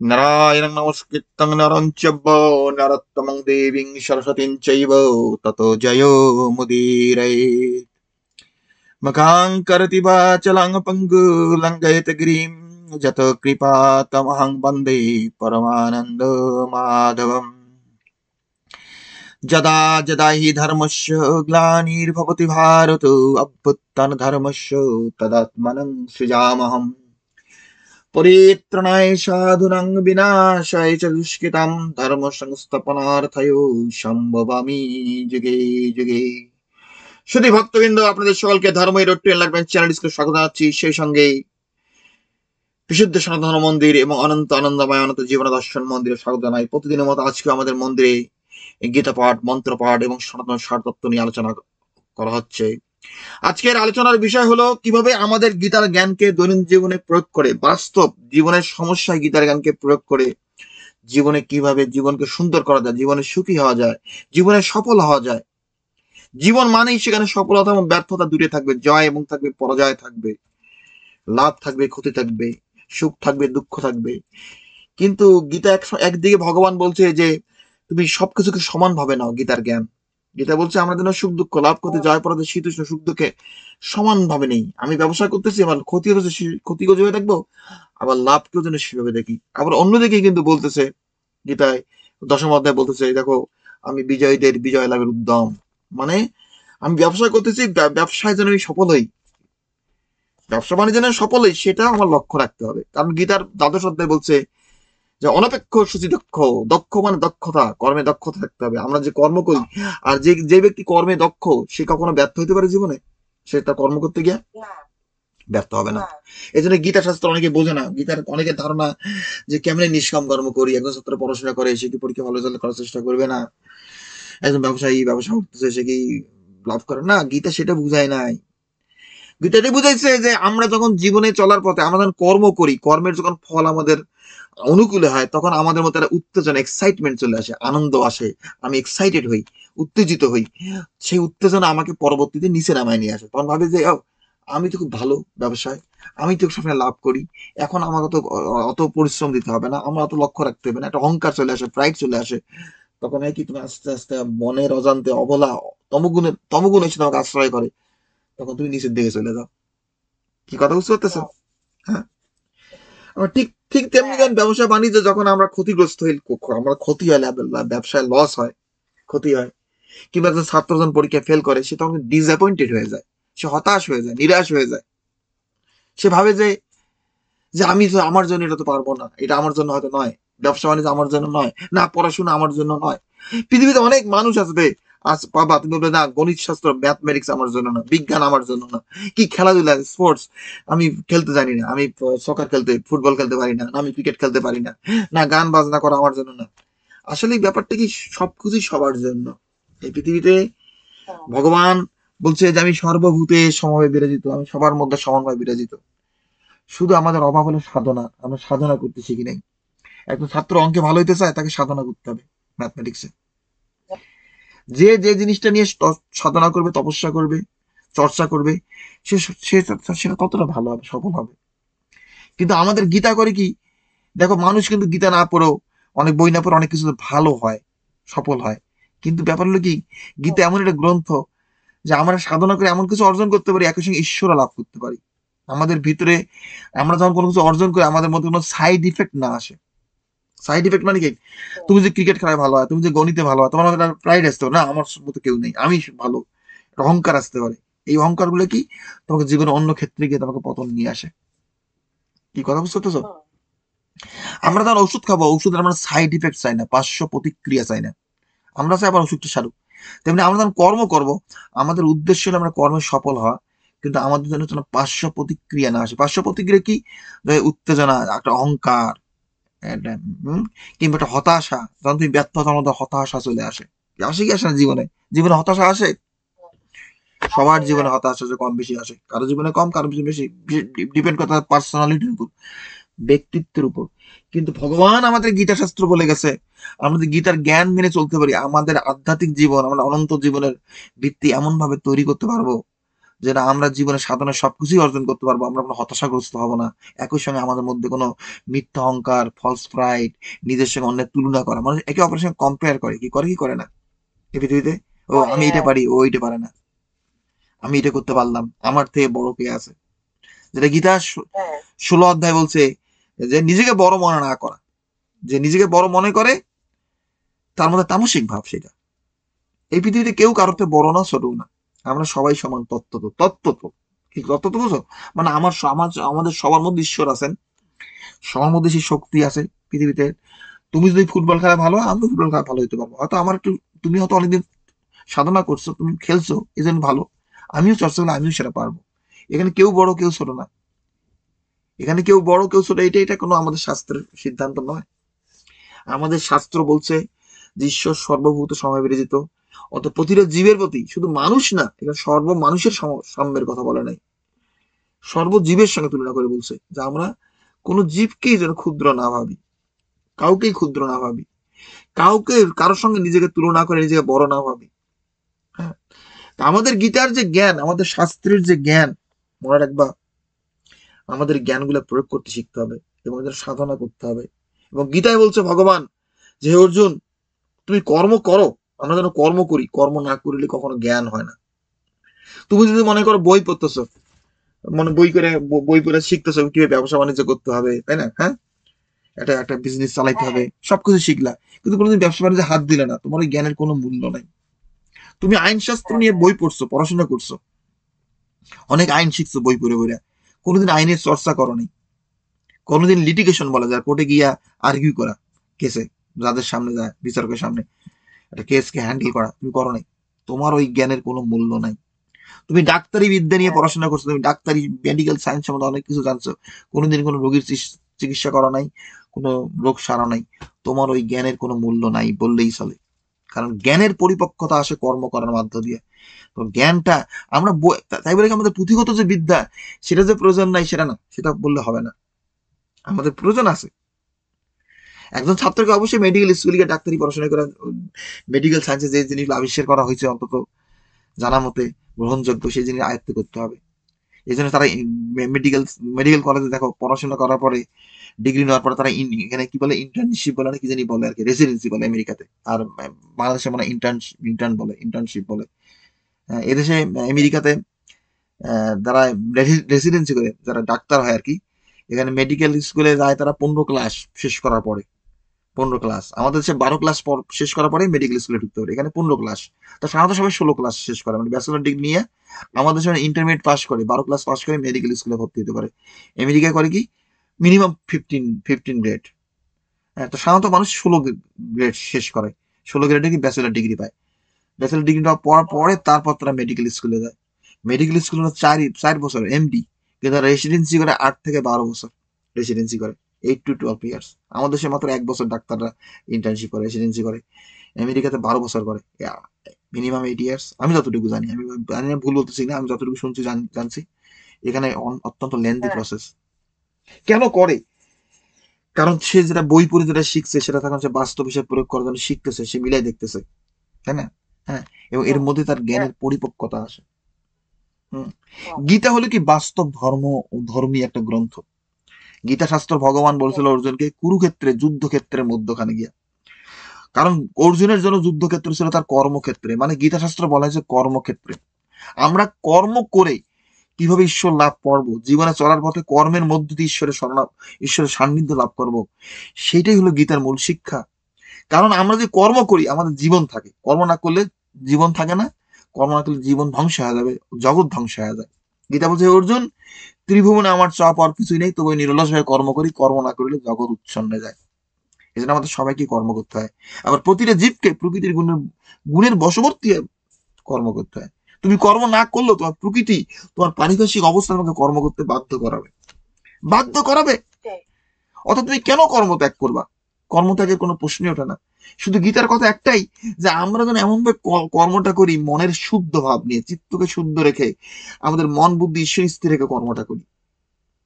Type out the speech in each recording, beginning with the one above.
নারায়ণং নমস্কৃত্যং নরং চৈব নরোত্তমং দেবীং সরস্বতীং চৈব ততো জয়ো মুদীরয়েৎ। মখাং করতি বাচলং পঙ্গুলং গয়তগিরিং যত কৃপা তমহং বন্দে পরমানন্দ মাধবম। যদা যদা হি ধর্মস্য গ্লানির্ভবতি ভারত অভ্যুত্থানধর্মস্য তদাত্মनं সৃজামহম। পরিত্রাণায় সাধুনাং বিনাশায় চ দুষ্কৃতাম ধর্ম সংস্থাপনার্থয় সম্ভবামি যুগে যুগে। শুধু ভক্তবৃন্দ, আপনাদের সকলকে ধর্ম রোড টু এনলাইটমেন্ট চ্যানেলটিকে স্বাগত জানাচ্ছি। সেই সঙ্গে বিশুদ্ধ সনাতন মন্দির এবং অনন্ত আনন্দময় অনন্ত জীবন দর্শন মন্দিরে স্বাগত জানাই। প্রতিদিনের মতো আজকে আমাদের মন্দিরে গীতা পাঠ, মন্ত্র পাঠ এবং সনাতন সারতত্ত্ব নিয়ে আলোচনা করা হচ্ছে। আজকের আলোচনার বিষয় হলো কিভাবে আমাদের গীতার জ্ঞানকে দৈনন্দিন জীবনে প্রয়োগ করে, বাস্তব জীবনের সমস্যায় গীতার জ্ঞানকে প্রয়োগ করে জীবনে কিভাবে জীবনকে সুন্দর করা যায়, জীবনে সুখী হওয়া যায়, জীবনে সফল হওয়া যায়। জীবন মানেই সেখানে সফলতা এবং ব্যর্থতা দূরে থাকবে, জয় এবং থাকবে, পরাজয় থাকবে, লাভ থাকবে, ক্ষতি থাকবে, সুখ থাকবে, দুঃখ থাকবে। কিন্তু গীতা একদিকে ভগবান বলছে যে তুমি সবকিছুকে সমান ভাবে নাও। গীতার জ্ঞান, গীতা বলছে আমরা যেন সুখ দুঃখ, লাভ ক্ষতি, জয় পরাজয়, শীতোষ্ণ, সুখ দুঃখে সমান ভাবে নেই। আমি ব্যবসা করতেছি, আমার ক্ষতি হচ্ছে, ক্ষতিকে যেভাবে দেখবো, আবার লাভকেও যেন সেভাবে দেখি। আবার অন্যদিকে কিন্তু বলতেছে গীতায় দশম অধ্যায় বলতেছে, দেখো আমি বিজয়ীদের বিজয় লাভের উদ্যম, মানে আমি ব্যবসা করতেছি, ব্যবসায় যেন আমি সফল হই, ব্যবসা বাণিজ্য যেন সফল হই, সেটা আমার লক্ষ্য রাখতে হবে। কারণ গীতার দ্বাদশ অধ্যায় বলছে যে অনপেক্ষ সূচি দক্ষ, দক্ষ মানে দক্ষতা, কর্মে দক্ষতা থাকতে হবে। আমরা যে কর্ম করি, আর যে যে ব্যক্তি কর্মে দক্ষ, সে কখনো ব্যর্থ হতে পারে জীবনে? সে তার কর্ম করতে গিয়ে ব্যর্থ হবে না। এই জন্য গীতা শাস্ত্র অনেকে বোঝে না। গীতার অনেকের ধারণা যে কেমনে নিষ্কাম কর্ম করি, একজন ছাত্র পড়াশোনা করে সে কি পরীক্ষা ভালো রেজাল্ট করার চেষ্টা করবে না, একজন ব্যবসায়ী ব্যবসা করতেছে সে কি লাভ করে না? গীতা সেটা বুঝায় নাই। গীতা এটা বুঝাইছে যে আমরা যখন জীবনে চলার পথে আমরা যখন কর্ম করি, কর্মের যখন ফল আমাদের অনুকূলে হয়, তখন আমাদের মধ্যে একটা উত্তেজনা, এক্সাইটমেন্ট চলে আসে, আনন্দ আসে, আমি এক্সাইটেড হই, উত্তেজিত হই। সেই উত্তেজনা আমাকে পরবর্তীতে নিচে নামায় নিয়ে আসে। তখন ভাবে যে আমি তো খুব ভালো ব্যবসায়, আমি তো সবসময় লাভ করি, এখন আমাকে তো অত পরিশ্রম দিতে হবে না, আমার অত লক্ষ্য রাখতে হবে না। একটা অহংকার চলে আসে, প্রাইড চলে আসে। তখন কি তুমি আস্তে আস্তে মনের অজান্তে অবলা তমগুণ এসে তোমাকে আশ্রয় করে, তখন তুমি নিচের দিকে চলে যাও। কি কথা বুঝতে পারতেছো? হ্যাঁ। আবার ঠিক ঠিক তেমনি যখন ব্যবসা বাণিজ্য যখন আমরা ক্ষতিগ্রস্ত হই, আমরা ক্ষতি হয়, ব্যবসায় লস হয়, ক্ষতি হয়, কিংবা একজন ছাত্র যখন পরীক্ষা ফেল করে, সে তখন ডিসঅ্যাপয়েন্টেড হয়ে যায়, সে হতাশ হয়ে যায়, নিরাশ হয়ে যায়। সে ভাবে যে যে আমি তো, আমার জন্য এটা তো পারবো না, এটা আমার জন্য হয়তো নয়, ব্যবসা বাণিজ্য আমার জন্য নয়, না পড়াশোনা আমার জন্য নয়। পৃথিবীতে অনেক মানুষ আসবে, আজ পাবা তুমি বলবে না গণিত শাস্ত্র ম্যাথমেটিক্স আমার জন্য না, বিজ্ঞান আমার জন্য না, কি খেলাধুলা স্পোর্টস আমি খেলতে জানি না, আমি সকার খেলতে, ফুটবল খেলতে পারি না, না আমি ক্রিকেট খেলতে পারি না, না গান বাজনা করা আমার জন্য না। আসলে এই ব্যাপারটা কি, সবকিছুই সবার জন্য। এই পৃথিবীতে ভগবান বলছে যে আমি সর্বভূতে সমভাবে বিরাজিত, আমি সবার মধ্যে সমানভাবে বিরাজিত। শুধু আমাদের অভাব হলো সাধনা, আমরা সাধনা করতে শিখি নাই। একজন ছাত্র অঙ্কে ভালো হইতে চায়, তাকে সাধনা করতে হবে ম্যাথমেটিক্সে। যে যে জিনিসটা নিয়ে সাধনা করবে, তপস্যা করবে, চর্চা করবে, সে সে সেটা ততটা ভালো হবে, সফল হবে। কিন্তু আমাদের গীতা করে কি, দেখো মানুষ কিন্তু গীতা না পড়েও, অনেক বই না পড়ে অনেক কিছু ভালো হয়, সফল হয়। কিন্তু ব্যাপার হলো কি, গীতা এমন একটা গ্রন্থ যে আমরা সাধনা করে এমন কিছু অর্জন করতে পারি, একই সঙ্গে ঈশ্বর লাভ করতে পারি। আমাদের ভিতরে আমরা যখন কোনো কিছু অর্জন করি, আমাদের মধ্যে কোনো সাইড ইফেক্ট না আসে। সাইড ইফেক্ট মানে কি, তুমি যে ক্রিকেট খেলায় ভালো হয়, তুমি যে গণিতে ভালো হয়, তোমার মধ্যে প্রাইড আসতে পারে না আমার মতো কেউ নেই, আমি ভালো, একটা অহংকার আসতে পারে। এই অহংকার গুলো কি, তোমাকে জীবনে অন্য ক্ষেত্রে গিয়ে তোমাকে পতন নিয়ে আসে। কি কথা বুঝতে পারছো? আমরা তার ওষুধ খাবো, ওষুধের আমরা সাইড ইফেক্ট চাই না, পার্শ্ব প্রতিক্রিয়া চাই না, আমরা চাই আবার ওষুধটা সারুক। তেমনি আমরা যখন কর্ম করব, আমাদের উদ্দেশ্য হলো আমরা কর্মে সফল হওয়া, কিন্তু আমাদের জন্য যেন পার্শ্ব প্রতিক্রিয়া না আসে। পার্শ্ব প্রতিক্রিয়া কি, উত্তেজনা, একটা অহংকার, একটা কিংবা একটা হতাশা। যখন তুমি ব্যর্থতার মধ্যে হতাশা চলে আসে, আসে কি আসে না জীবনে? জীবনে হতাশা আসে, সবার জীবনে হতাশা আসে, কম বেশি আসে, কারো জীবনে কম, কারো জীবনে বেশি, ডিপেন্ড করে তার পার্সোনালিটির উপর, ব্যক্তিত্বের উপর। কিন্তু ভগবান আমাদের গীতা শাস্ত্র বলে গেছে, আমাদের গীতার জ্ঞান মেনে চলতে পারি, আমাদের আধ্যাত্মিক জীবন, আমরা অনন্ত জীবনের ভিত্তি এমন ভাবে তৈরি করতে পারবো, যে না আমরা জীবনে সাধনা সবকিছুই অর্জন করতে পারবো, আমরা কোনো হতাশাগ্রস্ত হব না। একই সঙ্গে আমাদের মধ্যে কোনো মিথ্যা অহংকার, ফলস প্রাইড, নিজের সঙ্গে অন্যের তুলনা করা, মানুষ একে অপরের সঙ্গে কম্পেয়ার করে, কি করে কি করে না এই পৃথিবীতে? ও করে, আমি এটা হ্যাঁ। পারি, ও এটা পারে না, আমি এটা করতে পারলাম, আমার থেকে বড় কে আছে। যেটা গীতা হ্যাঁ। 16 অধ্যায় বলছে যে নিজেকে বড় মনে না করা, যে নিজেকে বড় মনে করে তার মধ্যে তামসিক ভাব সেটা। এই পৃথিবীতে কেউ কারোর থেকে বড় না ছোট না, আমরা সবাই সমান। তত্ত্ব তো তত্ত্ব তো কি তত্ত্ব তো বুঝো, মানে আমার সমাজ, আমাদের সবার মধ্যে ঈশ্বর আছেন, সবার মধ্যে সেই শক্তি আছে পৃথিবীতে। তুমি যদি ফুটবল খেলা ভালো, আমি ফুটবল খেলা ভালো হতে পারবো, হয়তো আমার একটু, তুমি হয়তো অনেকদিন সাধনা করছো, তুমি খেলছো এই জন্য ভালো, আমিও চর্চা করলে আমিও সেটা পারবো। এখানে কেউ বড় কেউ ছোট না, এখানে কেউ বড় কেউ ছোট, এটা কোনো আমাদের শাস্ত্রের সিদ্ধান্ত নয়। আমাদের শাস্ত্র বলছে যে ঈশ্বর সর্বভূত সময় বিরাজিত, অত প্রতিটা জীবের প্রতি, শুধু মানুষ না, এখানে সর্ব মানুষের সাম্যের কথা বলে নাই, সর্বজীবের সঙ্গে তুলনা করে বলছে যে আমরা কোনো জীবকেই যেন ক্ষুদ্র না ভাবি, কাউকেই ক্ষুদ্র না ভাবি, কাউকে কারোর সঙ্গে নিজেকে তুলনা করে নিজেকে বড় না ভাবি। হ্যাঁ, আমাদের গীতার যে জ্ঞান, আমাদের শাস্ত্রের যে জ্ঞান, মনে রাখবা আমাদের জ্ঞানগুলো প্রয়োগ করতে শিখতে হবে এবং এদের সাধনা করতে হবে। এবং গীতায় বলছে ভগবান যে হে অর্জুন, তুমি কর্ম করো, আমরা যেন কর্ম করি, কর্ম না করলে কখনো জ্ঞান হয় না। তুমি যদি মনে করো বই পড়তেছো, মানে বই করে বই পড়ে শিখতেছো কিভাবে ব্যবসা বাণিজ্য করতে হবে, তাই না? হ্যাঁ, একটা একটা বিজনেস চালাইতে হ্যাঁ। হবে, সবকিছু শিখলা, কিন্তু কোনোদিন ব্যবসা বাণিজ্যে হাত দিলে না, তোমার ওই জ্ঞানের কোনো মূল্য নাই। তুমি আইন শাস্ত্র হ্যাঁ। নিয়ে বই পড়ছো, পড়াশোনা করছো, অনেক আইন শিখছো বই পড়ে পড়ে, কোনোদিন আইনের চর্চা করো নাই, কোনোদিন লিটিগেশন বলা যায় কোর্টে গিয়া আর্গিউ করা, কেসে, যাদের সামনে যায় বিচারকের সামনে একটা কেসকে হ্যান্ডেল করা তুমি করো নাই, তোমার ওই জ্ঞানের কোনো মূল্য নাই। তুমি ডাক্তারি বিদ্যা নিয়ে হ্যাঁ। পড়াশোনা করছো, তুমি ডাক্তারি মেডিকেল সায়েন্স সম্বন্ধে অনেক কিছু জানছো, কোনোদিন কোনো রোগীর চিকিৎসা করা নাই, কোনো রোগ সারা নাই, তোমার ওই জ্ঞানের কোনো মূল্য নাই বললেই চলে। কারণ জ্ঞানের পরিপক্কতা আসে কর্ম করার মাধ্য দিয়ে। তো জ্ঞানটা আমরা তাই বলে আমাদের পুঁথিগত যে বিদ্যা সেটা যে প্রয়োজন নাই সেটা না, সেটা বললে হবে না, আমাদের প্রয়োজন আছে। একজন ছাত্রকে অবশ্যই মেডিকেল স্কুলে গিয়ে ডাক্তারি পড়াশোনা করে মেডিকেল সায়েন্সে যে জিনিসগুলো আবিষ্কার করা হয়েছে অন্তত জানা মতে গ্রহণযোগ্য সেই জিনিস আয়ত্ত করতে হবে। এই জন্য তারা মেডিকেল মেডিকেল কলেজে দেখো পড়াশোনা করার পরে, ডিগ্রি নেওয়ার পরে তারা এখানে কি বলে ইন্টার্নশিপ বলে না কি জানি বলে আর কি, রেসিডেন্সি বলে আমেরিকাতে, আর বাংলাদেশে মানে ইন্টার্ন বলে, ইন্টার্নশিপ বলে। এদেশে আমেরিকাতে যারা রেসিডেন্সি করে, যারা ডাক্তার হয় আর কি, এখানে মেডিকেল স্কুলে যায় তারা 15 ক্লাস শেষ করার পরে, 15 ক্লাস, আমাদের দেশে 12 ক্লাস শেষ করার পরে মেডিকেল স্কুলে ঢুকতে পারে, এখানে 15 ক্লাস। তো সাধারণত সবাই 16 ক্লাস শেষ করে, মানে ব্যাচেলর ডিগ্রি নিয়ে আমাদের সময় ইন্টারমিডিয়েট পাস করে 12 ক্লাস পাস করে মেডিকেল স্কুলে ভর্তি হতে পারে। আমেরিকা করে কি মিনিমাম 15 গ্রেড। হ্যাঁ, তো সাধারণত মানুষ 16 গ্রেড শেষ করে, 16 গ্রেডে কি ব্যাচেলর ডিগ্রি পায়, ব্যাচেলর ডিগ্রিটা পাওয়ার পরে তারপর তারা মেডিকেল স্কুলে যায়। মেডিকেল স্কুল হলো 4 বছর এমডি, কিন্তু রেসিডেন্সি করে 8 থেকে 12 বছর রেসিডেন্সি করে, 8 to 12 ইয়ার্স। আমাদের দেশে মাত্র 1 বছর ডাক্তাররা ইন্টার্নশিপ করে, রেসিডেন্সি করে। আমেরিকাতে 12 বছর করে, মিনিমাম 8 ইয়ার্স। আমি যতটুকু জানি, আমি জানি না ভুল বলতেছি না, আমি যতটুকু শুনছি জানছি এখানে অত্যন্ত লেন্দি হ্যাঁ। প্রসেস। কেন করে? কারণ সে যেটা বই পড়ে যেটা শিখছে সেটা তখন সে বাস্তব হিসেবে প্রয়োগ করার জন্য শিখতেছে, সে মিলাই দেখতেছে, তাই না? হ্যাঁ, এবং এর হুম। মধ্যে তার হ্যাঁ। জ্ঞানের পরিপক্কতা আসে। হুম। হুম। গীতা হলো কি বাস্তব ধর্ম ও ধর্মী একটা গ্রন্থ। গীতা শাস্ত্র ভগবান হুম। বলছিল অর্জুনকে কুরুক্ষেত্রে যুদ্ধক্ষেত্রের মধ্যখানে গিয়া, কারণ অর্জুনের জন্য যুদ্ধক্ষেত্র ছিল তার কর্মক্ষেত্রে, মানে গীতা শাস্ত্র বলা হয়েছে কর্মক্ষেত্রে। আমরা কর্ম করে কিভাবে ঈশ্বর লাভ করবো, জীবনে চলার পথে কর্মের মধ্য দিয়ে ঈশ্বরের সান্নিধ্য লাভ করব, সেটাই হলো গীতার মূল শিক্ষা। কারণ আমরা যে কর্ম করি আমাদের জীবন থাকে, কর্ম না করলে জীবন থাকে না, কর্ম না করলে জীবন ধ্বংস হয়ে যাবে, জগৎ ধ্বংস হয়ে যায়। গীতা বলছে অর্জুন, ত্রিভুবনে আমার চাপ আর কিছুই নেই, তবে নিরলস ভাবে কর্ম করি, কর্ম না করলে জগৎ উচ্ছন্নে যায়। এই জন্য আমাদের সবাইকে কর্ম করতে হয়। আবার প্রতিটা জীবকে প্রকৃতির গুণের বশবর্তী হয়ে কর্ম করতে হয়। তুমি কর্ম না করলেও তোমার প্রকৃতি, তোমার পারিপার্শ্বিক অবস্থা তোমাকে কর্ম করতে বাধ্য করাবে, বাধ্য করাবে। সেই। অর্থাৎ তুমি কেন কর্ম ত্যাগ করবা? কর্ম ত্যাগের কোনো প্রশ্নই ওঠে না। শুধু গীতার কথা একটাই, যে আমরা যেন এমন ভাবে কর্মটা করি মনের শুদ্ধ ভাব নিয়ে, চিত্তকে শুদ্ধ রেখে, আমাদের মন বুদ্ধি ঈশ্বর স্থির রেখে কর্মটা করি।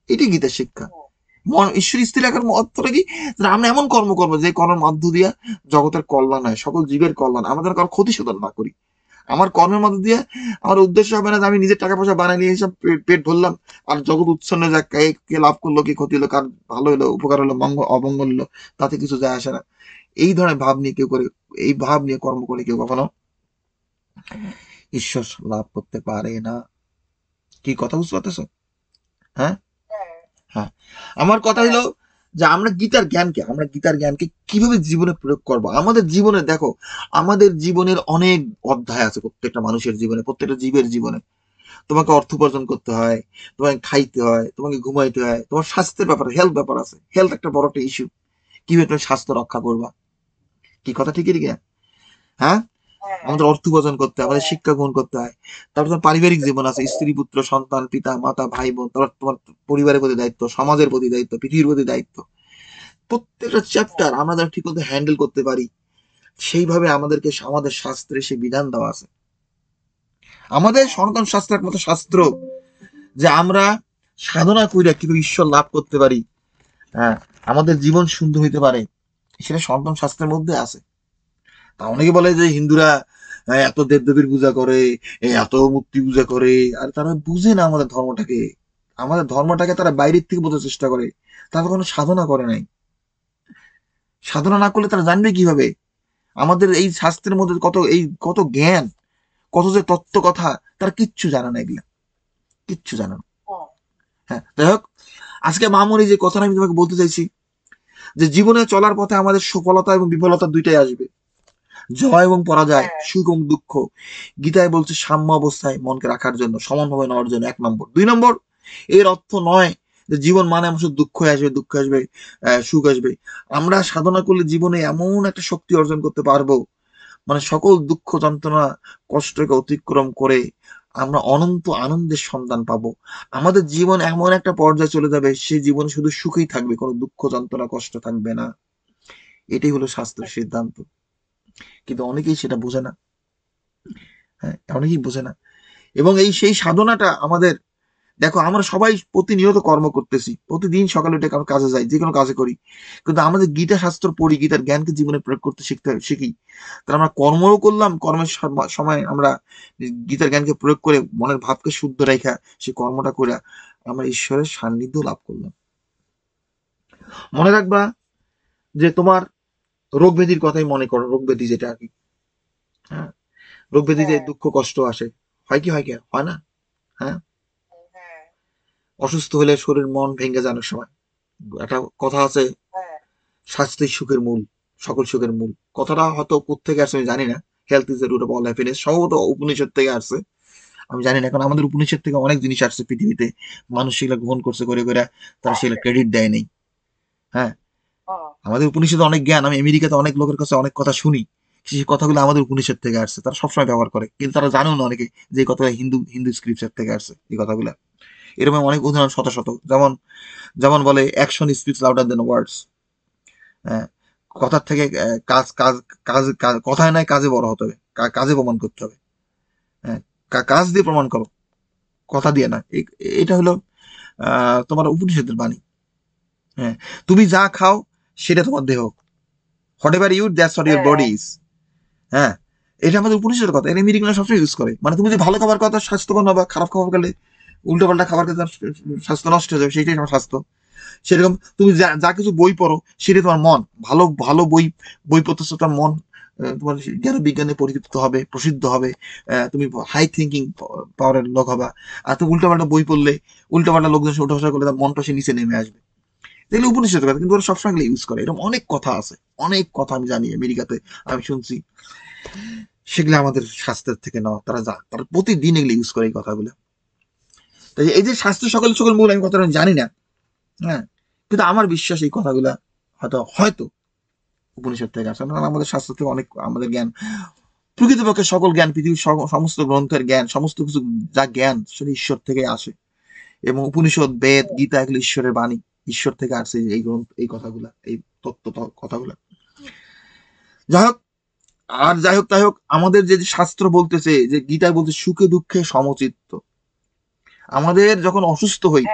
এটি গীতার শিক্ষা। হুম। মন ঈশ্বর স্থির রাখার অর্থটা কি? যে আমরা এমন কর্ম করবো যে কর্মের মধ্য দিয়া জগতের কল্যাণ হয়, সকল জীবের কল্যাণ, আমাদের কারো ক্ষতি সাধন না করি। আমার কর্মের মধ্যে দিয়ে আমার উদ্দেশ্য হবে না যে আমি নিজের টাকা পয়সা বানাই নিয়ে এসব পেট ভরলাম আর জগৎ উচ্ছন্ন যাক, কে লাভ করলো, কি ক্ষতি হলো, কার ভালো হলো, উপকার হলো, অমঙ্গল হলো, তাতে কিছু যায় আসে না। এই ধরনের ভাব নিয়ে কেউ করে, এই ভাব নিয়ে কর্ম করে কেউ কখনো ঈশ্বর লাভ করতে পারে না। কি কথা বুঝতে পারতেছো? হ্যাঁ, হ্যাঁ। আমার কথা হলো যে আমরা গীতার জ্ঞানকে কিভাবে জীবনে প্রয়োগ করব। আমাদের জীবনে দেখো, আমাদের জীবনের অনেক অধ্যায় আছে, প্রত্যেকটা মানুষের জীবনে, প্রত্যেকটা জীবের জীবনে। তোমাকে অর্থ উপার্জন করতে হয়, তোমাকে খাইতে হয়, তোমাকে ঘুমাইতে হয়, তোমার স্বাস্থ্যের ব্যাপার, হেলথ ব্যাপার আছে। হেলথ একটা বড় একটা ইস্যু। কিভাবে তুমি স্বাস্থ্য রক্ষা করবা? কি কথা ঠিকই ঠিক? হ্যাঁ, আমাদের অর্থ উপার্জন করতে হয়, আমাদের শিক্ষা গ্রহণ করতে হয়। তারপর তোমার পারিবারিক জীবন আছে, স্ত্রী, পুত্র, সন্তান, পিতা, মাতা, ভাই, বোন। তারপর তোমার পরিবারের প্রতি দায়িত্ব, সমাজের প্রতি দায়িত্ব, পৃথিবীর প্রতি দায়িত্ব। প্রত্যেকটা চ্যাপ্টার আমরা যেন ঠিক মতো হ্যান্ডেল করতে পারি, সেইভাবে আমাদেরকে আমাদের শাস্ত্রে সে বিধান দেওয়া আছে। আমাদের সনাতন শাস্ত্র একমাত্র শাস্ত্র যে আমরা সাধনা কইরা কিভাবে ঈশ্বর লাভ করতে পারি, হ্যাঁ, আমাদের জীবন সুন্দর হইতে পারে, সেটা সনাতন শাস্ত্রের মধ্যে আছে। তা অনেকে বলে যে হিন্দুরা এত দেবদেবীর পূজা করে, এত মূর্তি পূজা করে, আর তারা বুঝে না আমাদের ধর্মটাকে। আমাদের ধর্মটাকে তারা বাইরের থেকে বোঝার চেষ্টা করে, তারা কোনো সাধনা করে নাই। সাধনা না করলে তারা জানবে কিভাবে আমাদের এই শাস্ত্রের মধ্যে কত জ্ঞান, কত যে তত্ত্ব কথা, তারা কিচ্ছু জানে না, এগুলা কিচ্ছু জানে না। হ্যাঁ, যাই হোক, আজকে মামুনি যে কথাটা আমি তোমাকে বলতে চাইছি, যে জীবনে চলার পথে আমাদের সফলতা এবং বিফলতা দুইটাই আসবে, জয় এবং পরাজয়, সুখ এবং দুঃখ। গীতায় বলছে সাম্য অবস্থায় মনকে রাখার জন্য, সমানভাবে নেওয়ার জন্য, 1 নম্বর। 2 নম্বর, এর অর্থ নয় যে জীবন মানে আমার শুধু দুঃখ আসবে, সুখ আসবে। আমরা সাধনা করলে জীবনে এমন একটা শক্তি অর্জন করতে পারবো, মানে সকল দুঃখ যন্ত্রণা কষ্টকে অতিক্রম করে আমরা অনন্ত আনন্দের সন্ধান পাবো। আমাদের জীবন এমন একটা পর্যায়ে চলে যাবে, সেই জীবনে শুধু সুখই থাকবে, কোনো দুঃখ যন্ত্রণা কষ্ট থাকবে না। এটাই হলো শাস্ত্রের সিদ্ধান্ত। কিন্তু অনেকেই সেটা বোঝে না। হ্যাঁ, অনেকেই বোঝে না। এবং সেই সাধনাটা আমাদের, দেখো আমরা সবাই প্রতিনিয়ত কর্ম করতেছি, প্রতিদিন সকালে উঠে কারো কাজে যাই, যে কোনো কাজে করি, কিন্তু আমাদের গীতা শাস্ত্র পড়ি, গীতার জ্ঞানকে জীবনে প্রয়োগ করতে শিখি। তাহলে আমরা কর্মও করলাম, কর্মের সময় আমরা গীতার জ্ঞানকে প্রয়োগ করে মনের ভাবকে শুদ্ধ রেখা সেই কর্মটা করে আমরা ঈশ্বরের সান্নিধ্য লাভ করলাম। মনে রাখবা যে তোমার রোগ ব্যাধির কথাই মনে করো, রোগ ব্যাধি যেটা আর কি। হ্যাঁ, রোগ ব্যাধিতে দুঃখ কষ্ট আসে, হয় কি হয় না? হ্যাঁ, অসুস্থ হলে শরীর মন ভেঙে যায় অনেক সময়। একটা কথা আছে, স্বাস্থ্যই সুখের মূল, সকল সুখের মূল। কথাটা হয়তো কোত্থেকে আসছে আমি জানি না। Health is the root of all happiness, সম্ভবত উপনিষদ থেকে আসছে, আমি জানি না। এখন আমাদের উপনিষদ থেকে অনেক জিনিস আসছে পৃথিবীতে, মানুষ সেগুলো গ্রহণ করছে করে করে, তারা সেগুলো ক্রেডিট দেয় নেই। হ্যাঁ, আমাদের উপনিষদে অনেক জ্ঞান, আমি আমেরিকাতে অনেক লোকের কাছে অনেক কথা শুনি, সেই কথাগুলো আমাদের উপনিষদ থেকে আসছে, তারা সবসময় ব্যবহার করে, কিন্তু তারা জানেও না অনেকে যে এই কথা হিন্দু হিন্দু স্ক্রিপচার থেকে আসছে এই কথাগুলো। এরকম অনেক উদাহরণ শত শত, যেমন যেমন বলে অ্যাকশন স্পিক্স লাউডার দেন ওয়ার্ডস। হ্যাঁ, কথার থেকে কাজ কাজ কাজ কথায় নয়, কাজে বড় হতে হবে, কাজে প্রমাণ করতে হবে। হ্যাঁ, কাজ দিয়ে প্রমাণ করো, কথা দিয়ে না। এটা হলো তোমার উপনিষদের বাণী। হ্যাঁ, তুমি যা খাও সেটা তোমার দেহ, whatever you that's what your body is. হ্যাঁ, এটা আমাদের উপনিষদের কথা, এটা আমেরিকানরা সবসময় ইউজ করে। মানে তুমি যদি ভালো খাবার কথা স্বাস্থ্যবান হবে, খারাপ খাবার খেলে উল্টো পাল্টা খাবার খেতে স্বাস্থ্য নষ্ট হয়ে যাবে, সেইটাই আমার স্বাস্থ্য। সেরকম তুমি যা যা কিছু বই পড়ো সেটা তোমার মন, ভালো ভালো বই বই পড়তেছো, তোমার মন তোমার জ্ঞান বিজ্ঞানে পরিতৃপ্ত হবে, প্রসিদ্ধ হবে, তুমি হাই থিঙ্কিং পাওয়ারের লোক হবা। আর তুমি উল্টাপাল্টা বই পড়লে, উল্টাপাল্টা লোকজন উঠা বসা করলে তার মনটা সে নিচে নেমে আসবে। এগুলো উপনিষদের কথা, কিন্তু ওরা সবসময় এগুলো ইউজ করে। এরকম অনেক কথা আছে, অনেক কথা আমি জানি আমেরিকাতে, আমি শুনছি, সেগুলো আমাদের শাস্ত্রের থেকে নেওয়া। তারা প্রতিদিন এগুলো ইউজ করে এই কথাগুলো। তাই এই যে স্বাস্থ্য সকল সকল মূল, আমি কথাটা জানি না। হ্যাঁ, কিন্তু আমার বিশ্বাস এই কথাগুলা হয়তো হয়তো উপনিষদ থেকে আসে, কারণ আমাদের শাস্ত্র থেকে অনেক আমাদের জ্ঞান, প্রকৃতপক্ষে সকল জ্ঞান, পৃথিবীর সমস্ত গ্রন্থের জ্ঞান, সমস্ত কিছু যা জ্ঞান সেটা ঈশ্বর থেকে আসে। এবং উপনিষদ, বেদ, গীতা এগুলো ঈশ্বরের বাণী, ঈশ্বর থেকে আসছে এই গ্রন্থ, এই কথাগুলা, এই তত্ত্ব কথাগুলা। যাই হোক, আর যাই হোক তাই হোক, আমাদের যে শাস্ত্র বলতেছে, যে গীতায় বলতে সুখে দুঃখে সমচিত্ত। আমাদের যখন অসুস্থ হই,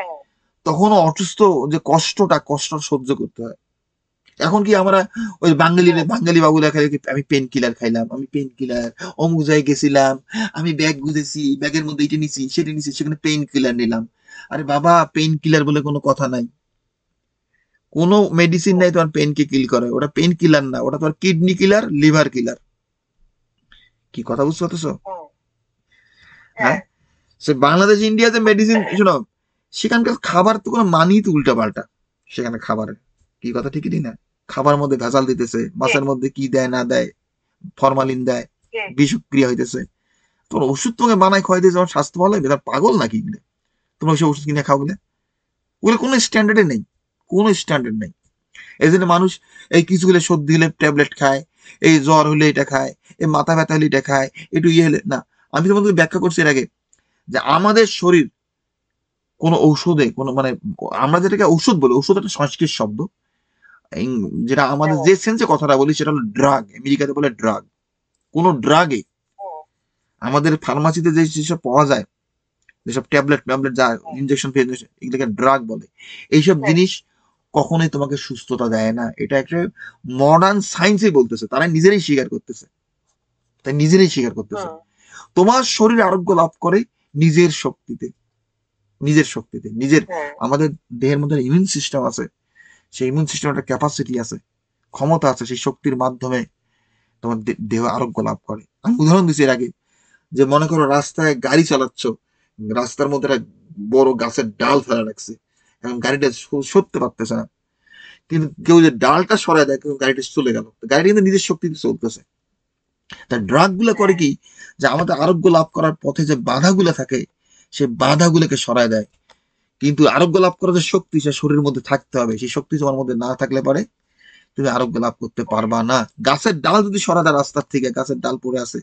তখন অসুস্থ যে কষ্ট সহ্য করতে হয়। এখন কি আমরা ওই বাঙালি বাবুরা খাই কি, আমি পেন কিলার খাইলাম, আমি পেন কিলার, অমুক জায়গায় গেছিলাম, আমি ব্যাগ গুজেছি, ব্যাগের মধ্যে এটা নিছি সেটা নিছি, সেখানে পেন কিলার নিলাম। আরে বাবা, পেন কিলার বলে কোনো কথা নাই, কোনো মেডিসিন নাই তোমার পেন কে কিল করে, ওটা পেন কিলার না, ওটা তোমার কিডনি কিলার, লিভার কিলার। কি কথা বুঝতে পারতেছো? হ্যাঁ, সে বাংলাদেশ ইন্ডিয়াতে মেডিসিন, শোনো, সেখানকার খাবার তো কোনো মানই তো উল্টা পাল্টা। সেখানে খাবারের কি কথা ঠিকই না, খাবার মধ্যে ভেজাল দিতেছে, মাছের মধ্যে কি দেয় না দেয়, ফরমালিন দেয়, বিষক্রিয়া হইতেছে। তোমার ওষুধ তোমাকে বানায় খাওয়াই দিয়েছে, আমার স্বাস্থ্য ভালো হবে, তার পাগল নাকি এগুলো? তোমরা ওইসব ওষুধ কিনে খাও বলে, ওগুলো কোনো স্ট্যান্ডার্ডে নেই, কোনো স্ট্যান্ডার্ড নেই। এই জন্য মানুষ এই কিছুগুলো সর্দি হলে ট্যাবলেট খায়, এই জ্বর হলে এটা খায়, এই মাথা ব্যথা হলে এটা খায়, একটু ইয়ে হলে না। আমি তোমাদের ব্যাখ্যা করছি এর আগে যে আমাদের শরীর কোনো ঔষধে কোনো মানে, আমরা যেটাকে ঔষধ বলি, ঔষধ একটা সংস্কৃত শব্দ, যেটা আমাদের যে সেন্সে কথাটা বলি সেটা হলো ড্রাগ, আমেরিকাতে বলে ড্রাগ। কোন ড্রাগে আমাদের ফার্মাসিতে যে যেসব পাওয়া যায়, যেসব ট্যাবলেট ট্যাবলেট যা ইনজেকশন এগুলোকে ড্রাগ বলে। এইসব জিনিস কখনোই তোমাকে সুস্থতা দেয় না, এটা একটা মডার্ন সায়েন্সই বলতেছে, তারা নিজেরাই স্বীকার করতেছে, তাই নিজেরাই স্বীকার করতেছে। তোমার শরীর আরোগ্য লাভ করে নিজের শক্তিতে, নিজের শক্তিতে, নিজের, আমাদের দেহের মধ্যে ইমিউন সিস্টেম আছে, সেই ইমিউন সিস্টেম একটা ক্যাপাসিটি আছে, ক্ষমতা আছে, সেই শক্তির মাধ্যমে তোমার দেহ আরোগ্য লাভ করে। আমি উদাহরণ দিচ্ছি এর আগে, যে মনে করো রাস্তায় গাড়ি চালাচ্ছ, রাস্তার মধ্যে একটা বড় গাছের ডাল ফেলা রাখছে, এখন গাড়িটা সরতে পারতেছে না, কিন্তু কেউ যে ডালটা সরায় দেয়, গাড়িটা চলে গেল, গাড়িটা কিন্তু নিজের শক্তিতে চলতেছে। তা ড্রাগ গুলো করে কি, যে আমাদের আরোগ্য লাভ করার পথে যে বাধাগুলো থাকে, সেই বাধাগুলোকে সরায় দেয়। কিন্তু আরোগ্য লাভ করার যে শক্তি, সে শরীরের মধ্যে থাকতে হবে, সেই শক্তি তোমার মধ্যে না থাকলে পারে তুমি আরোগ্য লাভ করতে পারবা না। গাছের ডাল যদি সরা দেয় রাস্তার থেকে, গাছের ডাল পড়ে আছে,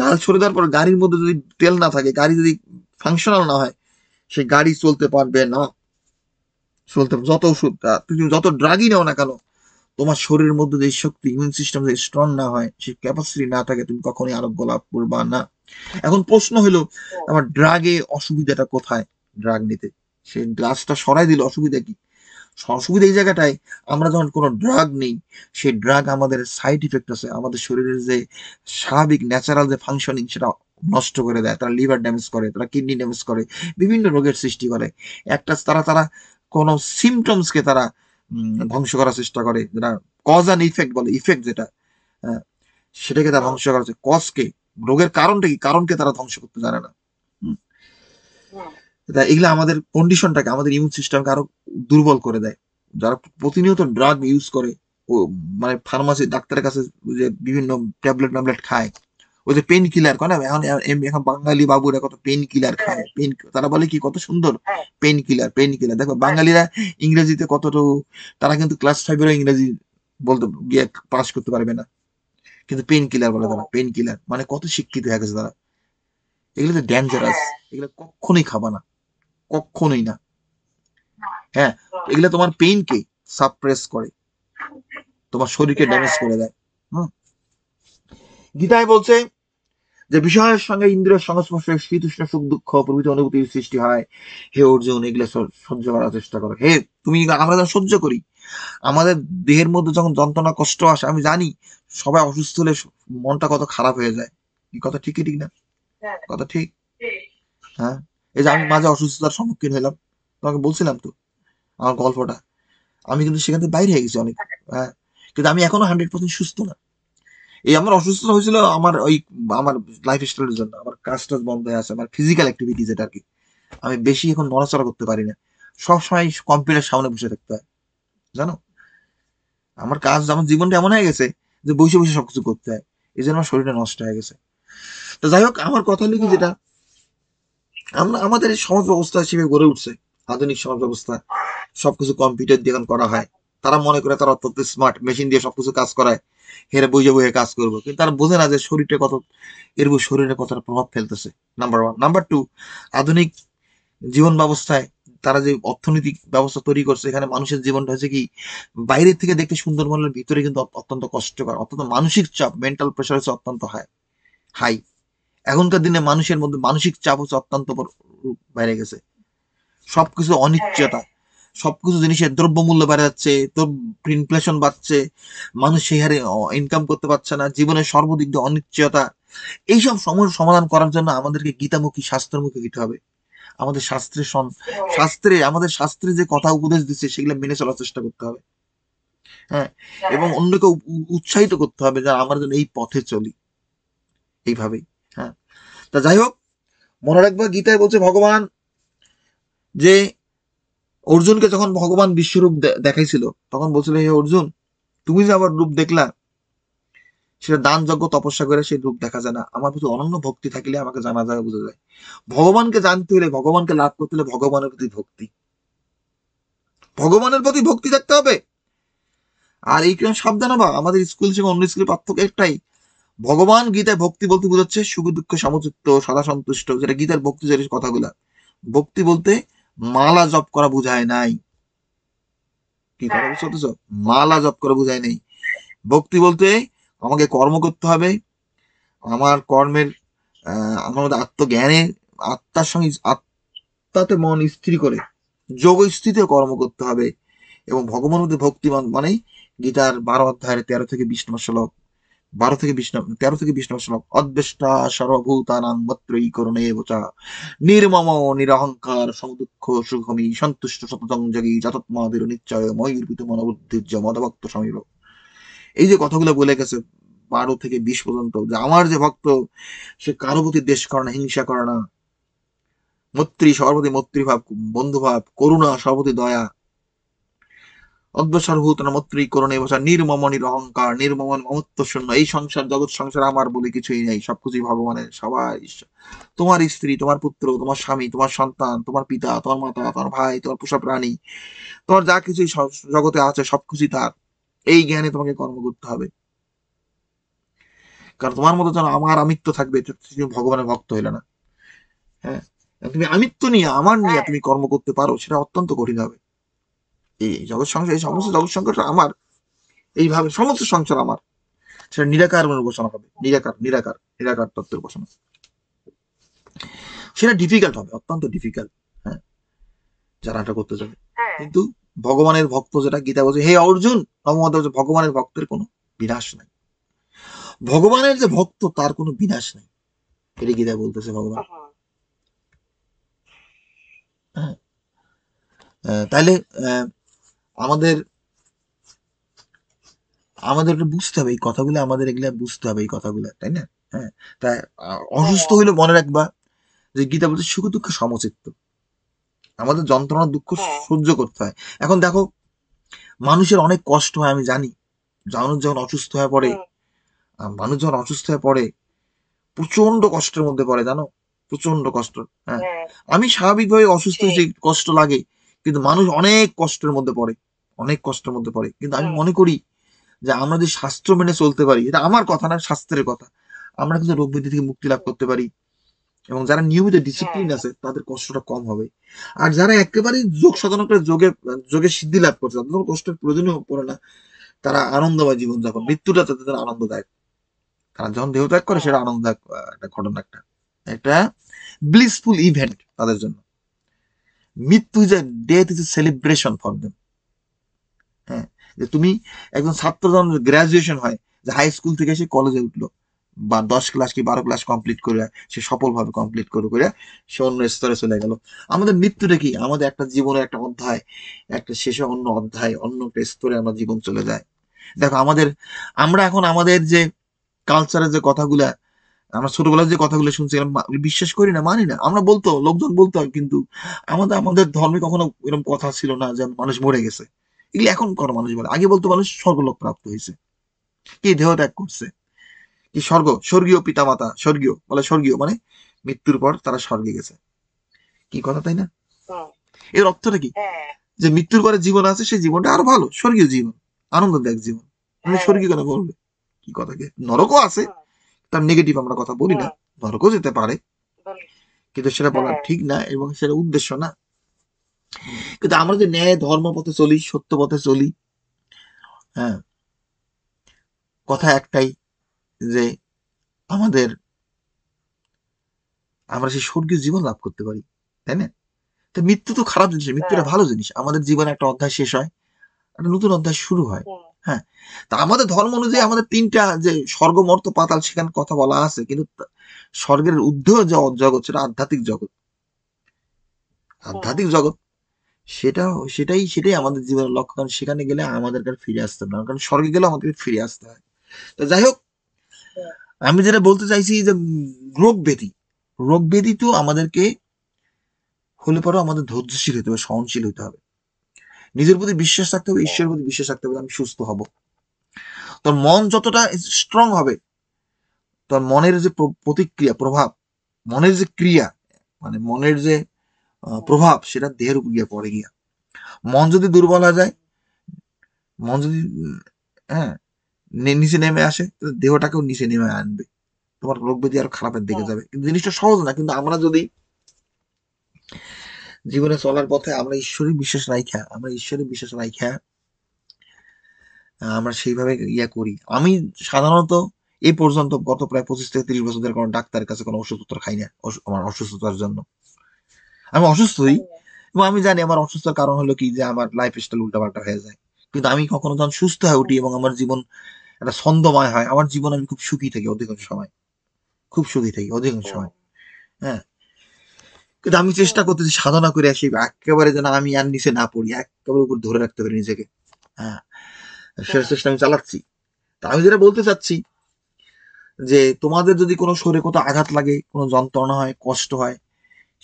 ডাল সরে দেওয়ার পর গাড়ির মধ্যে যদি তেল না থাকে, গাড়ি যদি ফাংশনাল না হয়, সে গাড়ি চলতে পারবে না। চলতে, যত ওষুধ তুমি যত ড্রাগই নাও না কেন, তোমার শরীরের মধ্যে যে শক্তি, ইমিউন সিস্টেম যদি স্ট্রং না হয়, সেই ক্যাপাসিটি না থাকে, তুমি কখনোই আরোগ্য লাভ করবা না। এখন প্রশ্ন হলো, আমার ড্রাগে অসুবিধাটা কোথায়? ড্রাগ নিতে সেই গ্লাসটা সরাই দিল, অসুবিধা কি? অসুবিধা এই জায়গাটাই, আমরা যখন কোনো ড্রাগ নেই, সেই ড্রাগ আমাদের সাইড ইফেক্ট আছে, আমাদের শরীরের যে স্বাভাবিক ন্যাচারাল যে ফাংশনিং সেটা নষ্ট করে দেয়, তারা লিভার ড্যামেজ করে, তারা কিডনি ড্যামেজ করে, বিভিন্ন রোগের সৃষ্টি করে। একটা তারা তারা কোনো সিমটমসকে তারা ধ্বংস করার চেষ্টা করে, যেটা কজ অ্যান্ড ইফেক্ট বলে, ইফেক্ট যেটা, আহ, সেটাকে তারা ধ্বংস করার, কজকে, রোগের কারণটা কি, কারণকে তারা ধ্বংস করতে জানে না। এগুলো আমাদের কন্ডিশনটাকে, আমাদের ইমিউন সিস্টেমকে আরো দুর্বল করে দেয়। যারা প্রতিনিয়ত ড্রাগ ইউজ করে, ও মানে ফার্মাসি ডাক্তারের কাছে যে বিভিন্ন ট্যাবলেট ট্যাবলেট খায়, ওই যে পেন কিলার করে না, এখন এখন বাঙালি বাবুরা কত পেন কিলার খায়, পেন, তারা বলে কি কত সুন্দর পেন কিলার, পেন কিলার। দেখো বাঙালিরা ইংরেজিতে কতটুকু, তারা কিন্তু ক্লাস 5 ইংরেজি বলতে গিয়ে পাস করতে পারবে না, কিন্তু পেন কিলার বলে তারা, পেন কিলার মানে কত শিক্ষিত হয়ে গেছে তারা। এগুলো তো ডেঞ্জারাস, এগুলো কখনোই খাবা না, কখনোই না। হ্যাঁ, এগুলো তোমার পেইনকে সাপ্রেস করে, তোমার শরীরকে ড্যামেজ করে দেয়। হুম, গীতায় বলছে যে বিষয়ের সঙ্গে ইন্দ্রিয়ের সংস্পর্শে শীতোষ্ণ সুখ দুঃখ প্রভৃতি অনুভূতির সৃষ্টি হয়। হে অর্জুন, এগুলো সহ্য করার চেষ্টা করো। হে তুমি, আমরা যখন সহ্য করি, আমাদের দেহের মধ্যে যখন যন্ত্রণা কষ্ট আসে, আমি জানি সবাই অসুস্থ হলে মনটা কত খারাপ হয়ে যায়। কি কথা ঠিক কি ঠিক না? কথা ঠিক। হ্যাঁ, এই যে আমি মাঝে অসুস্থতার সম্মুখীন হলাম, তোমাকে বলছিলাম তো আমার গল্পটা, আমি কিন্তু সেখান থেকে বাইরে হয়ে গেছি অনেক। হ্যাঁ, কিন্তু আমি এখনো 100% সুস্থ না। এই আমার অসুস্থতা হয়েছিল আমার ওই, আমার লাইফ স্টাইলের জন্য, আমার কাজ টাজ বন্ধ হয়ে আছে, আমার ফিজিক্যাল অ্যাক্টিভিটিস এটা আর কি। আমি বেশি এখন নড়াচড়া করতে পারি না, সবসময় কম্পিউটার সামনে বসে থাকতে হয়, জানো। আমার কাজ, আমার জীবনটা এমন হয়ে গেছে যে বসে বসে সবকিছু করতে হয়, এই জন্য আমার শরীরটা নষ্ট হয়ে গেছে। তো যাই হোক, আমার কথা হলো কি, যেটা আমরা আমাদের এই সমাজ ব্যবস্থা হিসেবে গড়ে উঠছে, আধুনিক সমাজ ব্যবস্থা, সবকিছু কম্পিউটার দিয়ে এখন করা হয়। তারা মনে করে তারা অত্যন্ত স্মার্ট, মেশিন দিয়ে সবকিছু কাজ করায়, হেরে বইয়ে বইয়ে কাজ করবো, কিন্তু তারা বোঝে না যে শরীরটা কত, এর উপর শরীরে কতটা প্রভাব ফেলতেছে। Number one. নাম্বার টু, আধুনিক জীবন ব্যবস্থায় তারা যে অর্থনৈতিক ব্যবস্থা তৈরি করছে, এখানে মানুষের জীবনটা হচ্ছে কি, বাইরের থেকে দেখতে সুন্দর মনের ভিতরে কিন্তু অত্যন্ত কষ্টকর, অত্যন্ত মানসিক চাপ, মেন্টাল প্রেশার হচ্ছে অত্যন্ত হাই। এখনকার দিনে মানুষের মধ্যে মানসিক চাপ হচ্ছে অত্যন্ত বেড়ে গেছে, সবকিছু অনিশ্চয়তা, সবকিছু জিনিসের দ্রব্যমূল্য বেড়ে যাচ্ছে, তো ইনফ্লেশন বাড়ছে, মানুষ সেই হারে ইনকাম করতে পারছে না, জীবনের সর্বদিক দিয়ে অনিশ্চয়তা। এইসব সমস্যার সমাধান করার জন্য আমাদেরকে গীতামুখী শাস্ত্রমুখী হতে হবে। আমাদের আমাদের শাস্ত্রে যে কথা উপদেশ দিচ্ছে সেগুলো মেনে চলার চেষ্টা করতে হবে। হ্যাঁ, এবং অন্যকে উৎসাহিত করতে হবে যে আমরা যেন এই পথে চলি এইভাবেই। হ্যাঁ, তা যাই হোক, মনে রাখবা গীতায় বলছে ভগবান যে অর্জুনকে যখন ভগবান বিশ্বরূপ দেখাইছিল তখন বলছিল, হে অর্জুন, তুমি যে আমার রূপ দেখলা সেটা দান যজ্ঞ তপস্যা করে সেই রূপ দেখা যায় না, আমার প্রতি অনন্য ভক্তি থাকলে আমাকে জানা যায়, বোঝা যায়। ভগবানকে জানতে হলে, ভগবানকে লাভ করতে হলে ভগবানের প্রতি ভক্তি, ভগবানের প্রতি ভক্তি থাকতে হবে। আর এই কারণে সাবধান হবা, আমাদের স্কুল থেকে অন্য স্কুলের পার্থক্য একটাই, ভগবান গীতায় ভক্তি বলতে বোঝাচ্ছে সুখ দুঃখ সমচিত্ত, সদা সন্তুষ্ট, যেটা গীতার ভক্তি যে কথাগুলা। ভক্তি বলতে মালা জপ করা বুঝায় নাই। কি কথা বুঝতে পারতেছ? মালা জপ করা বুঝায় নাই। ভক্তি বলতে আমাকে কর্ম করতে হবে, আমার কর্মের আমার মধ্যে আত্মজ্ঞানে, আত্মার সঙ্গে আত্মাতে মন স্থির করে যোগ স্থিতিতে কর্ম করতে হবে। এবং ভগবানের মধ্যে ভক্তিমান মানে গীতার 12 অধ্যায়ের 13 থেকে 20 শ্লোক, 13 থেকে 20 শ্লোক, অদ্বেষ্টা সর্বভূতানাং মত্রই করণে বচা নির্মম নিরহংকার সমদুঃখ সুখমী সন্তুষ্ট সততং যোগী যতৎমাদের নিশ্চয় ময়ূর্পিত মনোবুদ্ধির্য মদভক্ত সমীর। এই যে কথাগুলো বলে গেছে 12 থেকে 20 পর্যন্ত, যে আমার যে ভক্ত সে কারো প্রতি দেশ করে না, হিংসা করে না, মৈত্রী সর্বপ্রতি মৈত্রীভাব, বন্ধুভাব, করুণা সর্বপ্রতি দয়া, অদ্বসর্ভূত মৈত্রী করণে বসা নির্মম নিরহংকার নির্মম মমত্ব শূন্য। এই সংসার জগৎ সংসার আমার বলে কিছুই নেই, সবকিছুই ভগবানের, সবাই ঈশ্বর। তোমার স্ত্রী, তোমার পুত্র, তোমার স্বামী, তোমার সন্তান, তোমার পিতা, তোমার মাতা, তোমার ভাই, তোমার পোষা প্রাণী, তোমার যা কিছুই জগতে আছে সবকিছুই তার। এই জ্ঞানে তোমাকে কর্ম করতে হবে। কারণ তোমার মতো যেন আমার আমিত্ব থাকবে, তুমি ভগবানের ভক্ত হইলে না। হ্যাঁ, তুমি আমিত্ব নিয়ে, আমার নিয়ে তুমি কর্ম করতে পারো, সেটা অত্যন্ত কঠিন হবে। এই জগৎ সংসার, এই সমস্ত জগৎ সংসার আমার, এইভাবে সমস্ত সংসার আমার, সেটা নিরাকার উপাসনা হবে। নিরাকার নিরাকার নিরাকার তত্ত্বের উপাসনা, সেটা ডিফিকাল্ট হবে, অত্যন্ত ডিফিকাল্ট। হ্যাঁ, যারা এটা করতে যাবে। কিন্তু ভগবানের ভক্ত, যেটা গীতা বলছে, হে অর্জুন নমঃ, ভগবানের ভক্তের কোনো বিনাশ নাই। ভগবানের যে ভক্ত তার কোনো বিনাশ নাই, এটা গীতা বলতেছে ভগবান। হ্যাঁ, তাইলে আমাদের আমাদের বুঝতে হবে এই কথাগুলো, আমাদের এগুলা বুঝতে হবে এই কথাগুলো, তাই না? হ্যাঁ, তাই অসুস্থ হইলে মনে রাখবা যে গীতা বলছে সুখ দুঃখ সমচিত্ত, আমাদের যন্ত্রণা দুঃখ সহ্য করতে হয়। এখন দেখো, মানুষের অনেক কষ্ট হয় আমি জানি, মানুষ যখন অসুস্থ হয়ে পড়ে, মানুষ যখন অসুস্থ হয়ে পড়ে প্রচন্ড কষ্টের মধ্যে পড়ে, জানো, প্রচন্ড কষ্ট। হ্যাঁ, আমি স্বাভাবিকভাবে অসুস্থ হয়েছি, কষ্ট লাগে, কিন্তু মানুষ অনেক কষ্টের মধ্যে পড়ে, অনেক কষ্টের মধ্যে পড়ে। কিন্তু আমি মনে করি যে আমরা যদি শাস্ত্র মেনে চলতে পারি, এটা আমার কথা না, শাস্ত্রের কথা, আমরা কিন্তু রোগ ব্যাধি থেকে মুক্তি লাভ করতে পারি। এবং যারা নিয়মিত ডিসিপ্লিন আছে তাদের কষ্টটা কম হবে। আর যারা একেবারে যোগ সাধনা করে যোগে সিদ্ধি লাভ করছে, তাদের কষ্টের প্রয়োজনই পড়ে না, তারা আনন্দময় জীবনযাপন, মৃত্যুটা তাদের জন্য আনন্দদায়ক। তারা যখন দেহ ত্যাগ করে সেটা আনন্দদায়ক একটা ঘটনা, একটা একটা ব্লিসফুল ইভেন্ট তাদের জন্য। মৃত্যু is a death is a celebration for them. হ্যাঁ, যে তুমি একজন ছাত্র যখন গ্রাজুয়েশন হয়, যে হাই স্কুল থেকে এসে কলেজে উঠলো, বা 10 ক্লাস কি 12 ক্লাস কমপ্লিট করে সে সফলভাবে কমপ্লিট করে করে সে অন্য স্তরে চলে গেল। আমাদের মৃত্যুটা কি? আমাদের একটা জীবনের একটা অধ্যায়, একটা শেষে অন্য অধ্যায়, অন্য একটা স্তরে আমরা জীবন চলে যায়। দেখো আমাদের, আমরা এখন আমাদের যে কালচারের যে কথাগুলা, আমরা ছোটবেলায় যে কথাগুলো শুনছিলাম বিশ্বাস করি না, মানি না। আমরা বলতো, লোকজন বলতো, কিন্তু আমাদের আমাদের ধর্মে কখনো এরকম কথা ছিল না যে মানুষ মরে গেছে। এগুলি এখন কর মানুষ বলে, আগে বলতো মানুষ স্বর্গলোক প্রাপ্ত হয়েছে, কি দেহ ত্যাগ করছে, কি স্বর্গীয় পিতা মাতা, স্বর্গীয় বলে, স্বর্গীয় মানে মৃত্যুর পর তারা স্বর্গে গেছে। কি কথা, তাই না? এর অর্থটা কি? যে মৃত্যুর পরে জীবন আছে, সেই জীবনটা আরো ভালো, স্বর্গীয় জীবন, আনন্দদায়ক জীবন। মানে স্বর্গীয় কেন বলবে? কি কথা, কি নরকও আছে, তার নেগেটিভ আমরা কথা বলি না, নরকও যেতে পারে, কিন্তু সেটা বলা ঠিক না এবং সেটা উদ্দেশ্য না। কিন্তু আমরা যে ন্যায় ধর্ম পথে চলি, সত্য পথে চলি, হ্যাঁ, কথা একটাই, যে আমাদের, আমরা সেই স্বর্গীয় জীবন লাভ করতে পারি, তাই না? তো মৃত্যু তো খারাপ জিনিস, মৃত্যুটা ভালো জিনিস। আমাদের জীবনে একটা অধ্যায় শেষ হয়, একটা নতুন অধ্যায় শুরু হয়। হ্যাঁ, তা আমাদের ধর্ম অনুযায়ী আমাদের ৩টা যে স্বর্গ, মর্ত, পাতাল সেখানে কথা বলা আছে, কিন্তু স্বর্গের ঊর্ধ্ব যে জগৎ সেটা আধ্যাত্মিক জগৎ। আধ্যাত্মিক জগৎ সেটাই আমাদের জীবনের লক্ষ্য, কারণ সেখানে গেলে আমাদেরকে আর ফিরে আসতে হবে না, কারণ স্বর্গে গেলে আমাদেরকে ফিরে আসতে হয়। তো যাই হোক, আমি যেটা বলতে চাইছি যে রোগ ব্যাধি তো আমাদেরকে হলে পরেও আমাদের ধৈর্যশীল হতে হবে, সহনশীল হতে হবে, নিজের প্রতি বিশ্বাস রাখতে হবে, ঈশ্বরের প্রতি বিশ্বাস রাখতে হবে, আমি সুস্থ হব। তোর মন যতটা স্ট্রং হবে, তোর মনের যে প্রতিক্রিয়া, প্রভাব, মনের যে ক্রিয়া, মানে মনের যে প্রভাব, সেটা দেহের উপর গিয়ে পড়ে গিয়া। মন যদি দুর্বল হয়ে যায়, মন যদি হ্যাঁ নিচে নেমে আসে, দেহটাকেও নিচে নেমে আনবে, তোমার রোগ ব্যাধি আরো খারাপের দিকে যাবে। কিন্তু জিনিসটা সহজ না, কিন্তু আমরা যদি জীবনে চলার পথে আমরা ঈশ্বরের বিশ্বাস রাইখা আমরা সেইভাবে করি। আমি সাধারণত এই পর্যন্ত গত প্রায় 25 থেকে 30 বছর ধরে কোনো ডাক্তারের কাছে কোনো ওষুধপত্র খাই না আমার অসুস্থতার জন্য। আমি অসুস্থই, এবং আমি জানি আমার অসুস্থতার কারণ হলো কি, যে আমার লাইফ স্টাইল উল্টাপাল্টা হয়ে যায়। কিন্তু আমি কখনো যখন সুস্থ হয়ে উঠি এবং আমার জীবন একটা ছন্দময় হয়, আমার জীবন আমি খুব সুখী থাকি অধিকাংশ সময়, হ্যাঁ। কিন্তু আমি চেষ্টা করতেছি সাধনা করে আসি একেবারে যেন আমি আর নিচে না পড়ি, একেবারে উপর ধরে রাখতে পারি নিজেকে। হ্যাঁ, সেটা চেষ্টা আমি চালাচ্ছি। তা আমি যেটা বলতে চাচ্ছি, যে তোমাদের যদি কোনো শরীরে কোথাও আঘাত লাগে, কোনো যন্ত্রণা হয়, কষ্ট হয়,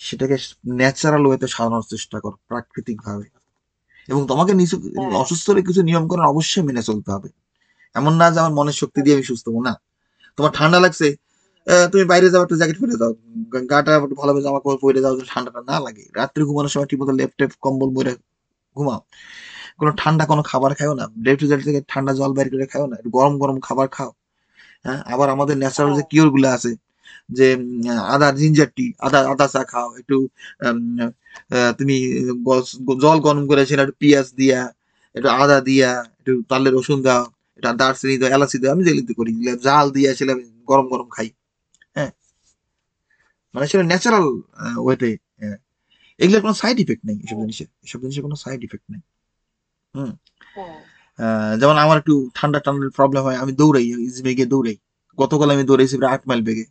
সেটাকে ন্যাচারাল ওয়েতে সারানোর চেষ্টা করো, প্রাকৃতিক ভাবে। এবং তোমাকে অসুস্থ হলে কিছু নিয়মকানুন অবশ্যই মেনে চলতে হবে। এমন না যে আমার মনের শক্তি দিয়ে আমি সুস্থ হবো, না। তোমার ঠান্ডা লাগছে, তুমি বাইরে যাও, একটা জ্যাকেট পরে যাও, গাটা ভালোভাবে জামা কাপড় পরে যাও, ঠান্ডাটা না লাগে। রাত্রে ঘুমানোর সময় ঠিক মতো লেপ কম্বল পরে ঘুমাও। কোনো ঠান্ডা কোনো খাবার খাও না, রেফ্রিজারেটর থেকে ঠান্ডা জল বের করে খাও না, একটু গরম গরম খাবার খাও। হ্যাঁ, আবার আমাদের ন্যাচারাল যে কিওর গুলো আছে, যে আদা, জিঞ্জার টি, আদা চা খাও একটু। তুমি জল গরম করে সেটা একটু পেঁয়াজ দিয়া, একটু আদা দিয়া, একটু তালে রসুন দাও, এটা দারচিনি দাও, এলাচি দাও, আমি যেগুলো করি, জাল দিয়ে সেটা গরম গরম খাই। হ্যাঁ, মানে সেটা ন্যাচারাল ওয়েতে। এগুলোর কোনো সাইড ইফেক্ট নেই, এসব জিনিসের কোনো সাইড ইফেক্ট নেই। হুম। যেমন আমার একটু ঠান্ডার প্রবলেম হয়, আমি দৌড়াই, ইজিমে গিয়ে দৌড়াই। গতকাল আমি দৌড়াইছি প্রায় 8 মাইল বেগে,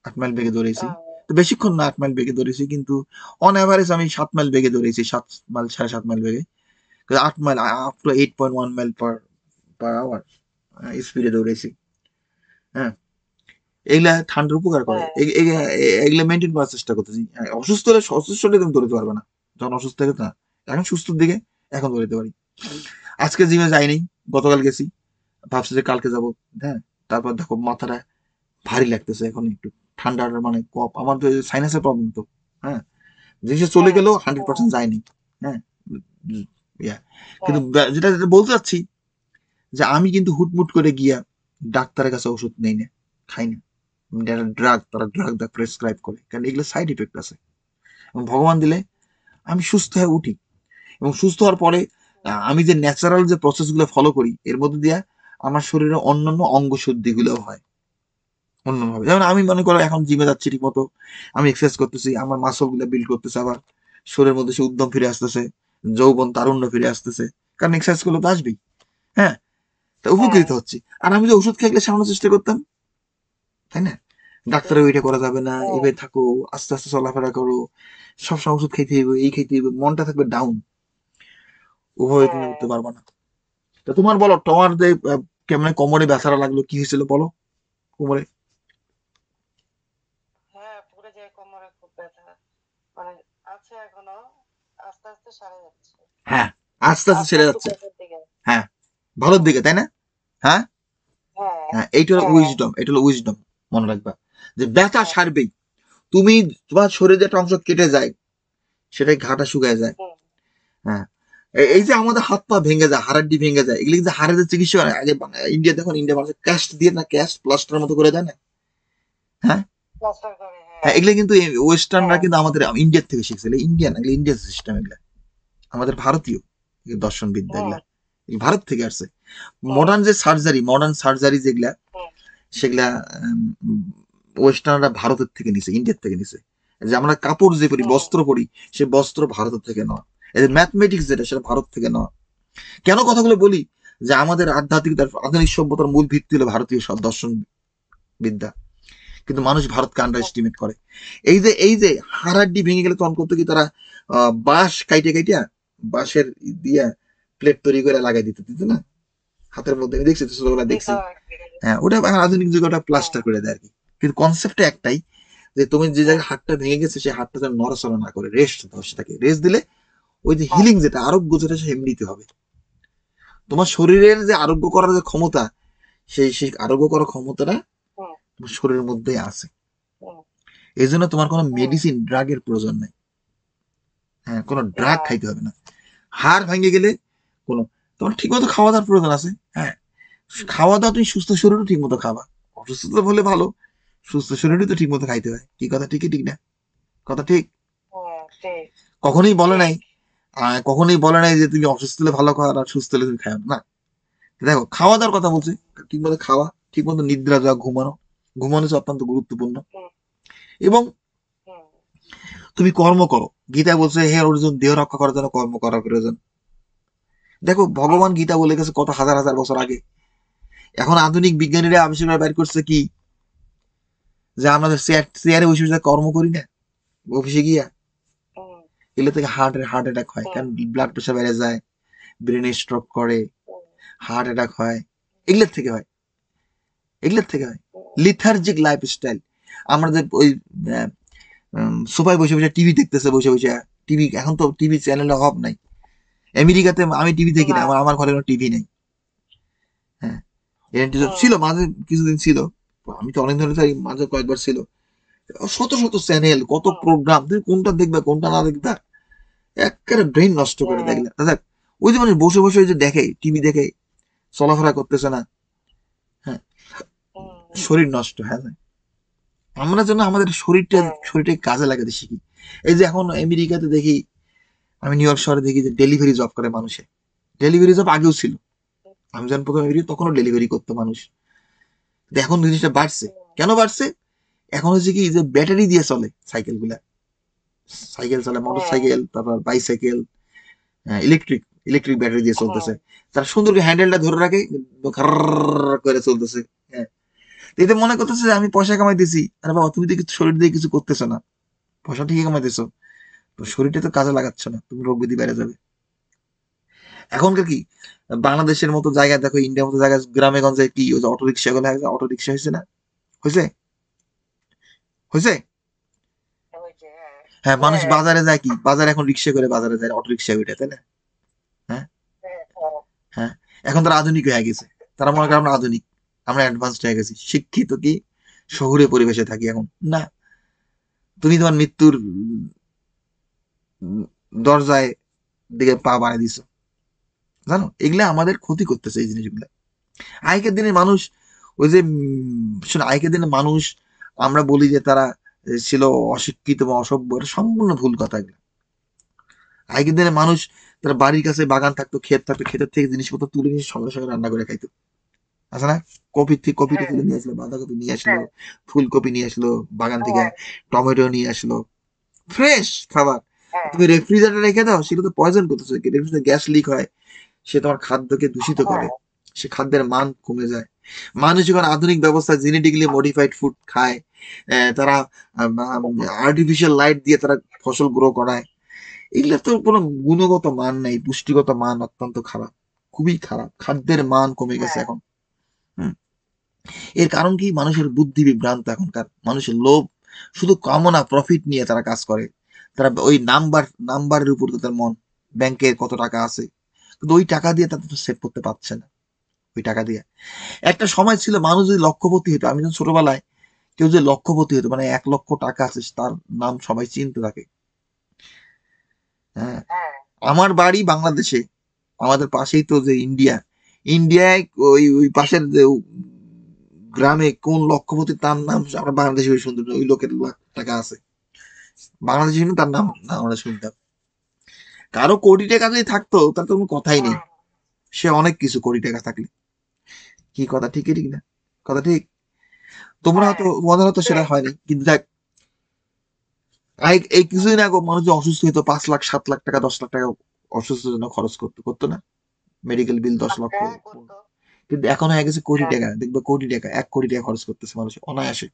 8 মাইল বেগে দৌড়াইছি। তো বেশিক্ষণ না 8 মাইল বেগে দৌড়েছি, কিন্তু অন অ্যাভারেজ আমি 7 মাইল বেগে দৌড়েছি, 7 মাইল, 7.5 মাইল বেগে। 8 mile up to 8.1 mile per hour স্পিডে দৌড়েছি। হ্যাঁ, এগুলা ঠান্ডার উপকার করে, এগুলা মেনটেন করার চেষ্টা করতেছি। অসুস্থ হলে তুমি দৌড়তে পারবে না, যখন অসুস্থ থাকে না। এখন সুস্থর দিকে, এখন দৌড়াতে পারি। আজকে জিমে যাইনি, গতকাল গেছি, ভাবছি যে কালকে যাবো। হ্যাঁ, তারপর দেখো মাথাটা ভারী লাগতেছে এখন একটু, ঠান্ডার মানে কপ, আমার তো সাইনাসের প্রবলেম তো। হ্যাঁ, জিনিসটা চলে গেলেও 100% যায়নি। হ্যাঁ, কিন্তু যেটা বলতে চাচ্ছি, যে আমি কিন্তু হুটমুট করে গিয়া ডাক্তারের কাছে ওষুধ নেই না, খাই না। তারা ড্রাগ প্রেসক্রাইব করে, কারণ এগুলো সাইড ইফেক্ট আছে। এবং ভগবান দিলে আমি সুস্থ হয়ে উঠি, এবং সুস্থ হওয়ার পরে আমি যে ন্যাচারাল যে প্রসেস গুলো ফলো করি, এর মধ্যে দিয়ে আমার শরীরে অন্যান্য অঙ্গ শুদ্ধি গুলো হয় অন্যভাবে। যেমন আমি মনে করো এখন জিমে যাচ্ছি ঠিক মতো, আমি এক্সারসাইজ করতেছি, আমার মাসল গুলো বিল্ড করতেছে, আবার শরীরের মধ্যে সে উদ্যম ফিরে আসতেছে, যৌবন তারুণ্য ফিরে আসতেছে, কারণ এক্সারসাইজ গুলো তো আসবেই। হ্যাঁ, তা উপকৃত হচ্ছে। আর আমি যে ওষুধ খেয়ে সারানোর চেষ্টা করতাম, তাই না? ডাক্তারের ওইটা করা যাবে না, এভাবে থাকো, আস্তে আস্তে চলাফেরা করো, সবসময় ওষুধ খাইতে হইবে, এই খাইতে হইবে, মনটা থাকবে ডাউন, ওভাবে তুমি উঠতে পারবা না। তো তোমার বলো, তোমার যে কেমন কোমরে ব্যথাটা লাগলো, কি হয়েছিল বলো কোমরে? হ্যাঁ, আস্তে আস্তে সেরে যাচ্ছে। হ্যাঁ, ভালোর দিকে, তাই না? হ্যাঁ, হ্যাঁ, এইটা হলো উইজডম, মনে রাখবা, যে ব্যথা সারবেই। তুমি, তোমার শরীরে যে একটা অংশ কেটে যায়, সেটাই ঘাটা শুকায় যায়। হ্যাঁ, এই যে আমাদের হাত পা ভেঙে যায়, হাড়াড্ডি ভেঙে যায়, এগুলি কিন্তু হাড়ের যে চিকিৎসা হয়, আগে ইন্ডিয়া, দেখুন ইন্ডিয়া মানুষ ক্যাস্ট দিয়ে না, ক্যাস্ট প্লাস্টার মতো করে দেয় না। হ্যাঁ, হ্যাঁ, এগুলো কিন্তু ওয়েস্টার্নরা কিন্তু আমাদের ইন্ডিয়ার থেকে শিখছে, ইন্ডিয়ান, এগুলো ইন্ডিয়ান সিস্টেম, এগুলা আমাদের ভারতীয় দর্শন বিদ্যা, এগুলা ভারত থেকে আসছে। মডার্ন সার্জারি যেগুলা, সেগুলা ওয়েস্টার্নরা ভারতের থেকে নিছে, ইন্ডিয়ার থেকে নিছে। যে আমরা কাপড় যে পরি, বস্ত্র পরি, সে বস্ত্র ভারত থেকে নেওয়া। এই যে ম্যাথমেটিক্স যেটা, সেটা ভারত থেকে নেওয়া। কেন কথাগুলো বলি? যে আমাদের আধ্যাত্মিকতার আধুনিক সভ্যতার মূল ভিত্তি হলো ভারতীয় দর্শন বিদ্যা, কিন্তু মানুষ ভারতকে আন্ডার এস্টিমেট করে। এই যে হাড়াড্ডি ভেঙে গেলে তখন করতো কি তারা, বাঁশ কাইটে কাইটা, বাঁশের দিয়া প্লেট তৈরি করে লাগাই দিত দিত না হাতের মধ্যে, আমি দেখছি তো, ছোটবেলা দেখছি। হ্যাঁ, ওটা এখন আধুনিক যুগে ওটা প্লাস্টার করে দেয় আর কি। কিন্তু কনসেপ্টটা একটাই, যে তুমি যে জায়গায় হাতটা ভেঙে গেছে, সেই হাতটা যেন নড়াচড়া না করে, রেস্ট দাও সেটাকে। রেস্ট দিলে ওই যে হিলিং যেটা, আরোগ্য যেটা, সে এমনিতে হবে। তোমার শরীরের যে আরোগ্য করার যে ক্ষমতা, সেই আরোগ্য করার ক্ষমতাটা তোমার শরীরের মধ্যেই আছে। এই জন্য তোমার কোনো মেডিসিন, ড্রাগের প্রয়োজন নেই। হ্যাঁ, কোনো ড্রাগ খাইতে হবে না। হাড় ভেঙে গেলে কোনো, তোমার ঠিক মতো খাওয়া দাওয়ার প্রয়োজন আছে। হ্যাঁ, খাওয়া দাওয়া তুমি সুস্থ শরীরও ঠিক মতো খাবা। অসুস্থতা হলে ভালো, সুস্থ শরীরই তো ঠিক মতো খাইতে হয়। কি কথা ঠিকই ঠিক না? কথা ঠিক? কখনোই বলে নাই, কখনোই বলে নাই যে তুমি অসুস্থ হলে ভালো খাও আর সুস্থ হলে তুমি খাও না। দেখো, খাওয়া দাওয়ার কথা বলছি, ঠিক মতো খাওয়া, ঠিক মতো নিদ্রা যাওয়া, ঘুমানো। ঘুমানো হচ্ছে অত্যন্ত গুরুত্বপূর্ণ। এবং তুমি কর্ম করো। গীতা বলছে, হে অর্জুন, দেহ রক্ষা করার জন্য কর্ম করা প্রয়োজন। দেখো, ভগবান গীতা বলে গেছে কত হাজার হাজার বছর আগে। এখন আধুনিক বিজ্ঞানীরা আবিষ্কার বের করছে কি, যে আমাদের চেয়ারে বসে বসে কর্ম করি না, অফিসে গিয়া, এগুলো থেকে হার্ট অ্যাটাক হয়। কারণ ব্লাড প্রেশার বেড়ে যায়, ব্রেনে স্ট্রোক করে, হার্ট অ্যাটাক হয়। এগুলোর থেকে হয়, এগুলোর থেকে হয়। লিথার্জিক লাইফস্টাইল। আমাদের ওই সোফায় বসে বসে টিভি দেখতেছে, বসে বসে টিভি, এখন তো টিভি চ্যানেলের অভাব নাই। আমেরিকাতে আমি টিভি দেখি না, আমার ঘরে কোনো টিভি নেই। হ্যাঁ, ছিল মাঝে কিছুদিন ছিল, আমি তো অনেক ধরে থাকি, মাঝে কয়েকবার ছিল। শত শত চ্যানেল, কত প্রোগ্রাম, তুমি কোনটা দেখবে কোনটা না দেখবে, একেবারে ব্রেন নষ্ট করে দেখলে দাদা। ওই যে মানুষ বসে বসে ওই যে দেখে, টিভি দেখে, চলাফেরা করতেছে না। হ্যাঁ, শরীর নষ্ট। হ্যাঁ, আমরা যেন আমাদের শরীরটাকে কাজে লাগাতে শিখি। এই যে এখন আমেরিকাতে দেখি, আমি নিউ ইয়র্ক শহরে দেখি যে ডেলিভারি জব করে মানুষে। ডেলিভারি জব আগেও ছিল, আমি যখন প্রথমে বেরিয়ে তখনও ডেলিভারি করতো মানুষ। এখন জিনিসটা বাড়ছে। কেন বাড়ছে? এখন হচ্ছে কি, যে ব্যাটারি দিয়ে চলে সাইকেল গুলা, সাইকেল চলে, মোটর সাইকেল, তারপর বাইসাইকেল, ইলেকট্রিক, ইলেকট্রিক ব্যাটারি দিয়ে চলতেছে। তারা সুন্দর করে হ্যান্ডেলটা ধরে রাখে, করে চলতেছে। হ্যাঁ, এতে মনে করতেছে যে আমি পয়সা কামাইতেছি। আরে বাবা, তুমি তো কিছু শরীর দিয়ে কিছু করতেছো না, পয়সা ঠিকই কামাইতেছো, তো শরীরটা তো কাজে লাগাচ্ছ না, তুমি রোগ ব্যাধি বেড়ে যাবে। এখনকার কি, বাংলাদেশের মতো জায়গায় দেখো, ইন্ডিয়ার মতো জায়গায় গ্রামে গঞ্জে কি ওই যে অটো রিক্সা গুলো, অটো রিক্সা হয়েছে না, হয়েছে, হয়েছে। হ্যাঁ, মানুষ বাজারে যায় কি, বাজারে এখন রিক্সা করে বাজারে যায়, অটো রিক্সা ওইটা, তাই না? হ্যাঁ, হ্যাঁ, এখন তারা আধুনিক হয়ে গেছে। তারা মনে করে আমরা আধুনিক, আমরা অ্যাডভান্সড হয়ে গেছি, শিক্ষিত কি, শহুরে পরিবেশে থাকি এখন না। তুমি তোমার মৃত্যুর দরজায় দিকে পা বাড়াই দিছো, জানো? এগুলা আমাদের ক্ষতি করতেছে এই জিনিসগুলা। আগেকার দিনের মানুষ, ওই যে শোনো, আগেকার দিনের মানুষ, আমরা বলি যে তারা ছিল অশিক্ষিত বা অসভ্য, এটা সম্পূর্ণ ভুল কথা এগুলো। আগের দিনের মানুষ, তারা বাড়ির কাছে বাগান থাকতো, ক্ষেত থাকতো, ক্ষেতের থেকে জিনিসপত্র তুলে নিয়ে সঙ্গে সঙ্গে রান্না করে খাইতো। আছে না? কপিটা তুলে নিয়ে আসলো, বাঁধাকপি নিয়ে আসলো, ফুলকপি নিয়ে আসলো বাগান থেকে, টমেটো নিয়ে আসলো, ফ্রেশ খাবার। তুমি রেফ্রিজারেটর রেখে দাও, সেটা তো পয়জন করতেছে। রেফ্রিজারেটর গ্যাস লিক হয়, সে তোমার খাদ্যকে দূষিত করে, সে খাদ্যের মান কমে যায়। মানুষ যখন আধুনিক ব্যবস্থায় জেনেটিক্যালি মডিফাইড ফুড খায়, তারা আর্টিফিশিয়াল লাইট দিয়ে তারা ফসল গ্রো করায়, এগুলোর তো কোনো গুণগত মান নেই, পুষ্টিগত মান অত্যন্ত খারাপ, খুবই খারাপ। খাদ্যের মান কমে গেছে এখন। হুম। এর কারণ কি? মানুষের বুদ্ধি বিভ্রান্ত। এখনকার মানুষের লোভ, শুধু কামনা, প্রফিট নিয়ে তারা কাজ করে। তারা ওই নাম্বারের উপর তাদের মন, ব্যাংকে কত টাকা আছে, কিন্তু ওই টাকা দিয়ে তাদের তো সেভ করতে পারছে না। ওই টাকা দিয়ে একটা সময় ছিল, মানুষ যদি লক্ষপতি হতো, আমি যখন ছোটবেলায়, কেউ যে লক্ষপতি হতো, মানে 1 লক্ষ টাকা আছে, তার নাম সবাই চিনতে থাকে। হ্যাঁ, আমার বাড়ি বাংলাদেশে, আমাদের পাশেই তো যে ইন্ডিয়া, ইন্ডিয়ায় ওই ওই পাশের যে গ্রামে কোন লক্ষপতি, তার নাম আমরা বাংলাদেশে শুনতাম না, ওই লোকের লাখ টাকা আছে, বাংলাদেশে কিন্তু তার নাম না আমরা শুনতাম। কারো কোটি টাকা যদি থাকতো, তার তো কোনো কথাই নেই, সে অনেক কিছু কোটি টাকা থাকলে। কি কথা ঠিকই ঠিক না? কথা ঠিক। তোমরা হয়তো, তোমাদের হয়তো সেটা হয়নি, কিন্তু দেখ, এই কিছুদিন আগে মানুষ যে অসুস্থ হইতো 5 লাখ 7 লাখ টাকা 10 লাখ টাকা অসুস্থতার জন্য খরচ করতো না, মেডিকেল বিল 10 লক্ষ। হ্যাঁ করতো। কিন্তু এখন হয়ে গেছে কোটি হ্যাঁ টাকা, দেখবে কোটি টাকা 1 কোটি টাকা খরচ করতেছে মানুষ অনায়াসে।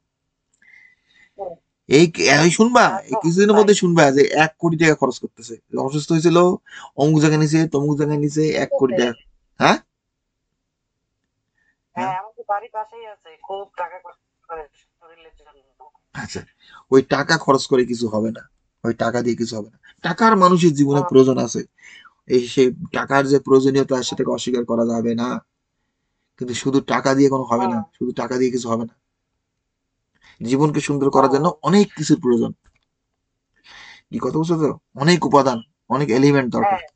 হ্যাঁ, এই শুনবা, এই একদম কিছুদিনের তাই। মধ্যে শুনবা যে 1 কোটি টাকা খরচ করতেছে, অসুস্থ হয়েছিল অমুক জায়গায় নিছে তমুক জায়গায় নিছে, ঠিক 1 কোটি আছে। টাকা। হ্যাঁ হ্যাঁ। হ্যাঁ আমাদের বাড়ির পাশেই আছে, খুব টাকা খরচ করে শরীরের জন্য। আচ্ছা, ওই টাকা খরচ করে কিছু হবে না, ওই টাকা দিয়ে কিছু হবে না। টাকার মানুষের জীবনে হুম, প্রয়োজন আছে, এই সে টাকার যে প্রয়োজনীয়তা হুম, সেটাকে অস্বীকার করা যাবে না। কিন্তু শুধু টাকা দিয়ে কোনো হবে না, হুম, শুধু টাকা দিয়ে কিছু হবে না। জীবনকে সুন্দর করার জন্য হুম, অনেক কিছুর প্রয়োজন। কি কথা বুঝছো তো? অনেক উপাদান, অনেক এলিমেন্ট দরকার। হ্যাঁ।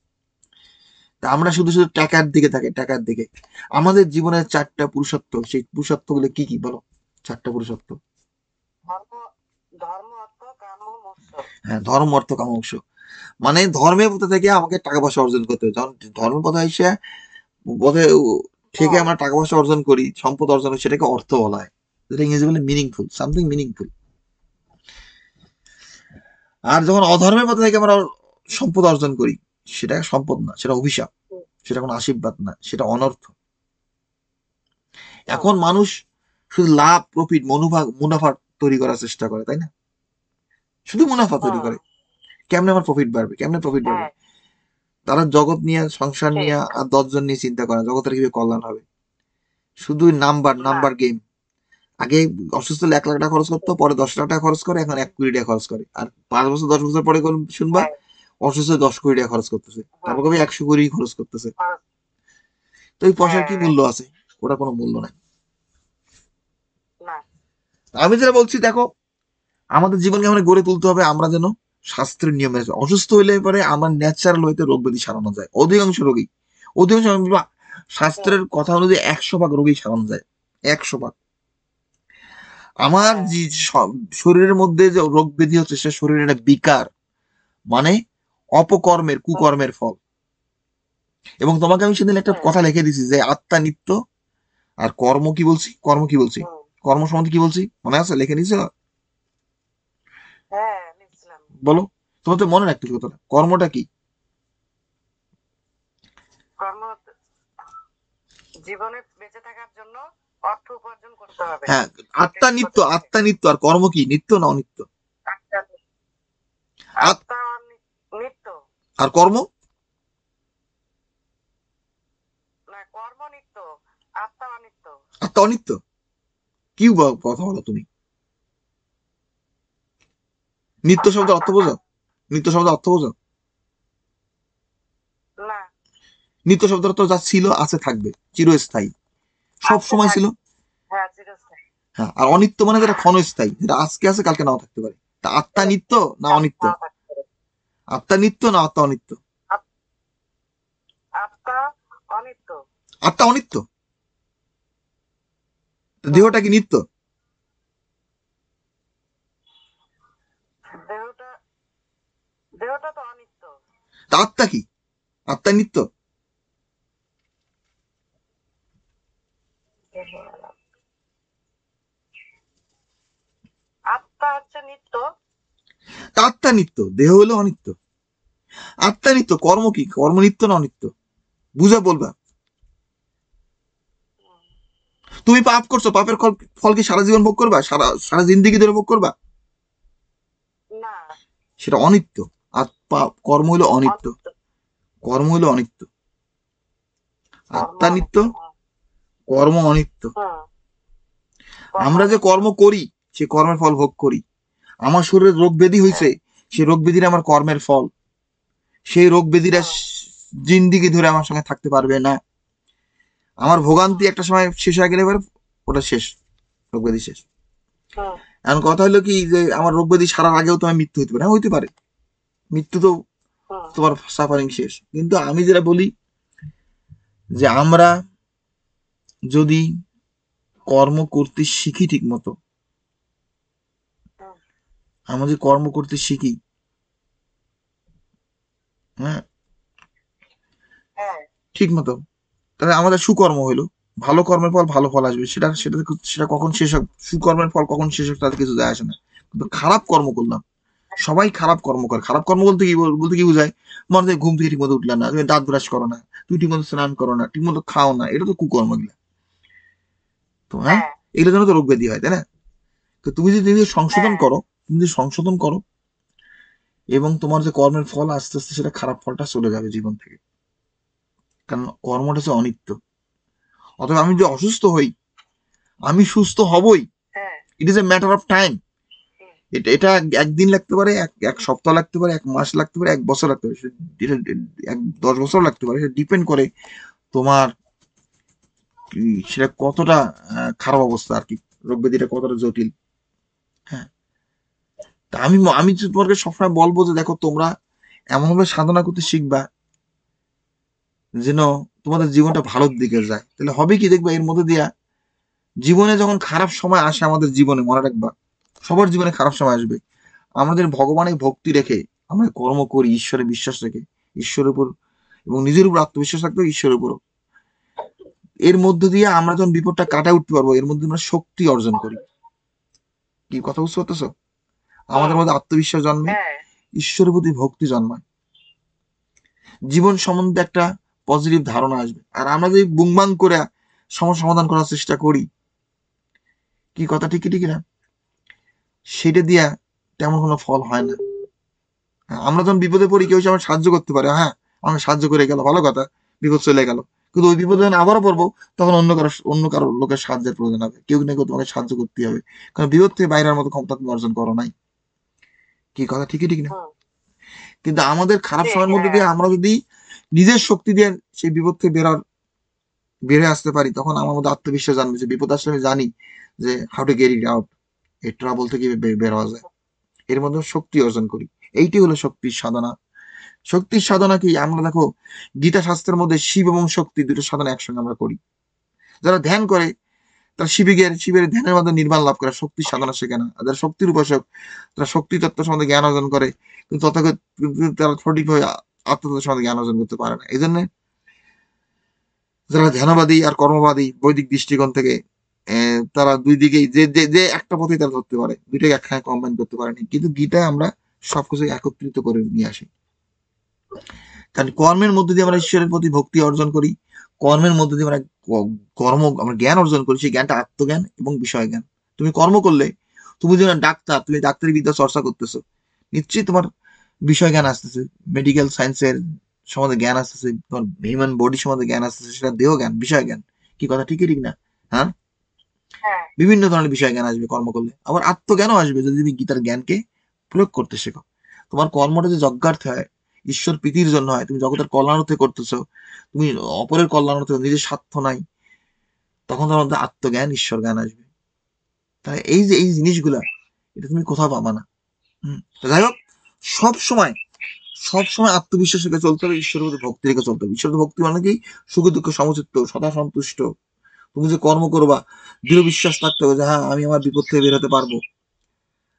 তা আমরা শুধু শুধু টাকার দিকে থাকি, টাকার দিকে। আমাদের জীবনের 4টা পুরুষত্ব, সেই পুরুষত্ব গুলো কি কি বলো? 4টা পুরুষত্ব। ধর্ম, ধর্ম অর্থ কাম ও মোক্ষ। হ্যাঁ, ধর্ম অর্থ কাম মোক্ষ। মানে ধর্মের পথে থেকে আমাকে টাকা পয়সা অর্জন করতে হবে, যখন ধর্মের পথে এসে পথে থেকে হুম, আমরা টাকা পয়সা অর্জন করি, সম্পদ অর্জন করি, সেটাকে অর্থ বলা হয়। যেটা ইংরেজি বলে মিনিংফুল, সামথিং মিনিংফুল। আর যখন অধর্মের পথে থেকে আমরা সম্পদ অর্জন করি, সেটা সম্পদ না, সেটা অভিশাপ, হুম, সেটা কোনো আশীর্বাদ না, সেটা অনর্থ। হুম, এখন মানুষ শুধু লাভ, প্রফিট, মুনাফা তৈরি করার চেষ্টা করে, তাই না? শুধু মুনাফা তৈরি হুম, করে। কেমনে আমার প্রফিট বাড়বে, কেমনে প্রফিট বাড়বে। হ্যাঁ তারা জগৎ নিয়ে, সংসার নিয়ে ঠিক। আর 10 জন নিয়ে চিন্তা করে না, জগতের কিভাবে কল্যাণ হবে। শুধু নাম্বার না। Number game. আগে অসুস্থ হলে 1 লাখ টাকা খরচ করতো, পরে 10 লাখ টাকা খরচ করে, এখন 1 কোটি টাকা খরচ করে। আর 5 বছর 10 বছর পরে শুনবা হ্যাঁ। অসুস্থ 10 কোটি টাকা খরচ করতেছে, হুম, তারপর কবি 100 কোটি খরচ করতেছে। খরচ। তো এই পয়সার কি হ্যাঁ। মূল্য আছে? ওটা কোনো মূল্য নাই। না। আমি যেটা বলছি দেখো, আমাদের জীবনকে আমরা গড়ে তুলতে হবে আমরা যেন স্বাস্থ্যের নিয়ম মেনে অসুস্থ হইলে পরে আমার ন্যাচারাল হইতে রোগ ব্যাধি সারানো যায়। অধিকাংশ রোগী, অধিকাংশ আমি বলবো, হুম, শাস্ত্রের কথা অনুযায়ী 100 ভাগ রোগী সারানো যায়, 100 ভাগ। আমার হ্যাঁ। যে শরীরের মধ্যে যে রোগ ব্যাধি হচ্ছে, সে শরীরের একটা বিকার, মানে অপকর্মের, হুম, কুকর্মের ফল। এবং তোমাকে আমি সেদিন একটা হুম, কথা লিখে দিছি যে আত্মা নিত্য, আর কর্ম কি বলছি, হুম, কর্ম সম্বন্ধে কি বলছি, মনে আছে? লিখে নিছো? হ্যাঁ লিখছিলাম। বলো, তোমার তো মনে রাখতে কথাটা, কর্মটা কি? কর্ম জীবনে বেঁচে থাকার জন্য অর্থ উপার্জন করতে হবে হ্যাঁ, আত্মা প্রকৃতির নিত্য, প্রতি থেকে। আত্মা নিত্য, আর কর্ম কি, নিত্য না অনিত্য? আত্মা, আত- আত্মা নিত্য। আর কর্ম? না, কর্ম নিত্য, আত্মা অনিত্য। আত্মা অনিত্য। কি কথা বলো তুমি? নিত্য শব্দের অর্থ বোঝো? নিত্য শব্দের অর্থ বোঝো? না। নিত্য শব্দের অর্থ যা ছিল আছে থাকবে, চিরস্থায়ী, সব আছে সময় থাক। ছিল। হ্যাঁ চিরস্থায়ী। হ্যাঁ, আর অনিত্য মানে যেটা ক্ষণস্থায়ী, যেটা আজকে আছে কালকে নাও থাকতে পারে। তা আত্মা নিত্য না কালকে অনিত্য? নাও থাকতে পারে। আত্মা নিত্য না আত্মা অনিত্য? আত্মা অনিত্য। আত্মা অনিত্য। হুম, দেহটা কি নিত্য? দেহটা, দেহটা তো অনিত্য। তা আত্মা কি? আত্মা নিত্য? আত্মা হচ্ছে নিত্য। তা আত্মা নিত্য, দেহ হলো অনিত্য। আত্মা নিত্য, কর্ম কি, কর্ম নিত্য না অনিত্য? বুঝে বলবা। তুমি পাপ করছো, পাপের ফল, ফল কি সারা জীবন ভোগ করবা, সারা সারা জিন্দিগি ধরে ভোগ করবা? না। সেটা অনিত্য। আর কর্ম হলো অনিত্য, অনিত্য। কর্ম হলো অনিত্য। কর্ম আত্মা নিত্য, অনিত্য। কর্ম অনিত্য। হুম, কর্ম আমরা যে অনিত্য। কর্ম করি, সে কর্মের ফল ভোগ করি। আমার শরীরে রোগ ব্যাধি হয়েছে, হ্যাঁ। সেই রোগ ব্যাধির আমার কর্মের ফল। সেই রোগ ব্যাধিরা হুম, জিন্দিগি ধরে আমার সঙ্গে থাকতে পারবে না। আমার ভোগান্তি হুম, একটা সময় শেষ হয়ে গেলে এবার ওটা শেষ, রোগ ব্যাধি শেষ। হুম, এখন কথা হলো কি যে আমার রোগ ব্যাধি সারার আগেও তোমার মৃত্যু হইতে পারে, হ্যাঁ হইতে পারে। মৃত্যু তো হুম, তোমার সাফারিং শেষ। কিন্তু আমি যেটা বলি যে আমরা যদি কর্ম করতে শিখি ঠিক মতো, হুম, আমরা যদি কর্ম করতে শিখি, হ্যাঁ, হ্যাঁ। ঠিক মতো, তাহলে আমাদের সুকর্ম হইলো, ভালো কর্মের ফল ভালো ফল আসবে। সেটা সেটা সেটা কখন শেষ হবে, সুকর্মের ফল কখন শেষ হবে তাতে কিছু যায় আসে না। কিন্তু খারাপ কর্ম করলাম, সবাই খারাপ কর্ম করে। খারাপ কর্ম বলতে কি বোঝায়? মনে হয় ঘুম থেকে ঠিক মতো উঠলে না, তুমি দাঁত ব্রাশ করো না, তুমি ঠিক মতো স্নান করো না, ঠিক মতো খাও না, এটা তো কুকর্ম এগুলা। তো হ্যাঁ, হ্যাঁ এগুলোর জন্য তো রোগ ব্যাধি হয়, তাই না? তো তুমি যদি নিজে সংশোধন হ্যাঁ করো, তুমি যদি সংশোধন করো এবং তোমার যে কর্মের ফল আস্তে আস্তে সেটা খারাপ ফলটা চলে যাবে জীবন থেকে। কারণ কর্মটা হচ্ছে অনিত্য। অতএব আমি যদি অসুস্থ হই, আমি সুস্থ হবই। হ্যাঁ it is a matter of time. হুম, এটা একদিন লাগতে পারে, এক সপ্তাহ লাগতে পারে, এক মাস লাগতে পারে, এক বছর লাগতে পারে, এটা 10 বছর লাগতে পারে। সেটা ডিপেন্ড করে তোমার সেটা কতটা খারাপ অবস্থা আর কি, রোগ ব্যাধিটা কতটা জটিল। হ্যাঁ, তা আমি আমি তোমাকে সবসময় বলবো যে দেখো, তোমরা এমন ভাবে সাধনা করতে শিখবা যেন তোমাদের জীবনটা ভালোর দিকে যায়। তাহলে হবে কি, দেখবা এর মধ্যে দিয়া জীবনে যখন খারাপ সময় আসে আমাদের জীবনে, মনে রাখবা সবার জীবনে খারাপ সময় আসবে, আমাদের ভগবানে ভক্তি রেখে আমরা কর্ম করি, ঈশ্বরে বিশ্বাস রেখে, ঈশ্বরের উপর এবং নিজের উপর আত্মবিশ্বাস রাখতে হবে, ঈশ্বরের উপর। এর মধ্য দিয়ে আমরা যখন বিপদটা কাটায় উঠতে পারবো, এর মধ্যে আমরা শক্তি অর্জন করি। কি কথা বুঝতে পারতেছো? আমাদের হুম, মধ্যে আত্মবিশ্বাস জন্মে, হ্যাঁ ঈশ্বরের প্রতি ভক্তি জন্মায়, জীবন সম্বন্ধে একটা পজিটিভ ধারণা আসবে। আর আমরা যদি বুংবাং করে সমস্যা সমাধান করার চেষ্টা করি, কি কথা ঠিক কি ঠিক না, সেটা দিয়া তেমন কোনো ফল হয় না। আমরা যখন বিপদে পড়ি, কেউ এসে আমার সাহায্য করতে পারে, হ্যাঁ আমাকে সাহায্য করে গেল, ভালো কথা, বিপদ চলে গেল। কিন্তু ওই বিপদে যখন আবারও পড়বো, তখন অন্য কারো লোকের সাহায্যের প্রয়োজন হবে, কেউ না কেউ তোমাকে সাহায্য করতে হবে। কারণ বিপদ থেকে বাইরের মতো ক্ষমতা তুমি অর্জন করো নাই। কি কথা ঠিকই ঠিক না? হুম, কিন্তু আমাদের খারাপ ঠিক সময়ের মধ্যে হ্যাঁ দিয়ে আমরা যদি নিজের শক্তি দিয়ে সেই বিপদ থেকে বের হয়ে আসতে পারি, তখন আমার মধ্যে আত্মবিশ্বাস জানবে যে বিপদ আসলে আমি জানি যে how to get it out, এই ট্রাবল থেকে বের হওয়া যায়। এর মধ্যে শক্তি অর্জন করি। এইটি হলো শক্তির সাধনা। শক্তির সাধনা কি, আমরা দেখো গীতা শাস্ত্রের মধ্যে শিব এবং শক্তি দুটো সাধনা একসঙ্গে আমরা করি। যারা ধ্যান করে তারা শিবের ধ্যানের মাধ্যমে নির্বাণ লাভ করে, শক্তির সাধনা শেখে না। আর যারা শক্তির উপাসক, তারা শক্তি তত্ত্ব সম্বন্ধে জ্ঞান অর্জন করে, কিন্তু তথাগত কিন্তু তারা সঠিকভাবে আত্মতত্ত্ব সম্বন্ধে জ্ঞান অর্জন করতে পারে না। এই জন্য যারা ধ্যানবাদী আর কর্মবাদী বৈদিক দৃষ্টিকোণ থেকে, তারা দুই দিকেই যে যে যে একটা পথেই তারা ধরতে পারে, দুইটাকে একখানে কম্বাইন করতে পারেনি। কিন্তু গীতায় আমরা সবকিছু একত্রিত করে নিয়ে আসি। কারণ কর্মের মধ্যে দিয়ে আমরা ঈশ্বরের প্রতি ভক্তি অর্জন করি, কর্মের মধ্যে দিয়ে আমরা আমরা জ্ঞান অর্জন করি। সেই জ্ঞানটা আত্মজ্ঞান এবং বিষয় জ্ঞান। তুমি কর্ম করলে, তুমি যেন ডাক্তার, তুমি ডাক্তারি বিদ্যা চর্চা করতেছো, নিশ্চয়ই তোমার বিষয় জ্ঞান আসতেছে, মেডিকেল সায়েন্সের সম্বন্ধে জ্ঞান আসতেছে, তোমার হিউম্যান বডি সম্বন্ধে জ্ঞান আসতেছে, সেটা দেহ জ্ঞান, বিষয় জ্ঞান। কি কথা ঠিকই ঠিক না? হ্যাঁ, হ্যাঁ বিভিন্ন ধরনের বিষয় জ্ঞান আসবে কর্ম করলে। আবার আত্মজ্ঞানও আসবে যদি তুমি গীতার জ্ঞানকে প্রয়োগ করতে শেখো। তোমার কর্মটা যে যজ্ঞার্থে হয়, ঈশ্বর প্রীতির জন্য হয়, তুমি জগতের কল্যাণার্থে করতেছো, তুমি অপরের কল্যাণার্থে, নিজের স্বার্থ নাই, তখন তোমার মধ্যে আত্মজ্ঞান, ঈশ্বর জ্ঞান আসবে। তাই এই যে এই জিনিসগুলা, এটা তুমি কোথাও পাবা না। তো যাই হোক, সব সময় সবসময় আত্মবিশ্বাস রেখে চলতে হবে, ঈশ্বরের প্রতি ভক্তি রেখে চলতে হবে। ঈশ্বরের ভক্তি মানে কি, সুখ দুঃখ সমচিত্ত, সদা সন্তুষ্ট। তুমি যে কর্ম করবা, দৃঢ় বিশ্বাস থাকতে হবে যে হ্যাঁ আমি আমার বিপদ থেকে বের হতে পারবো,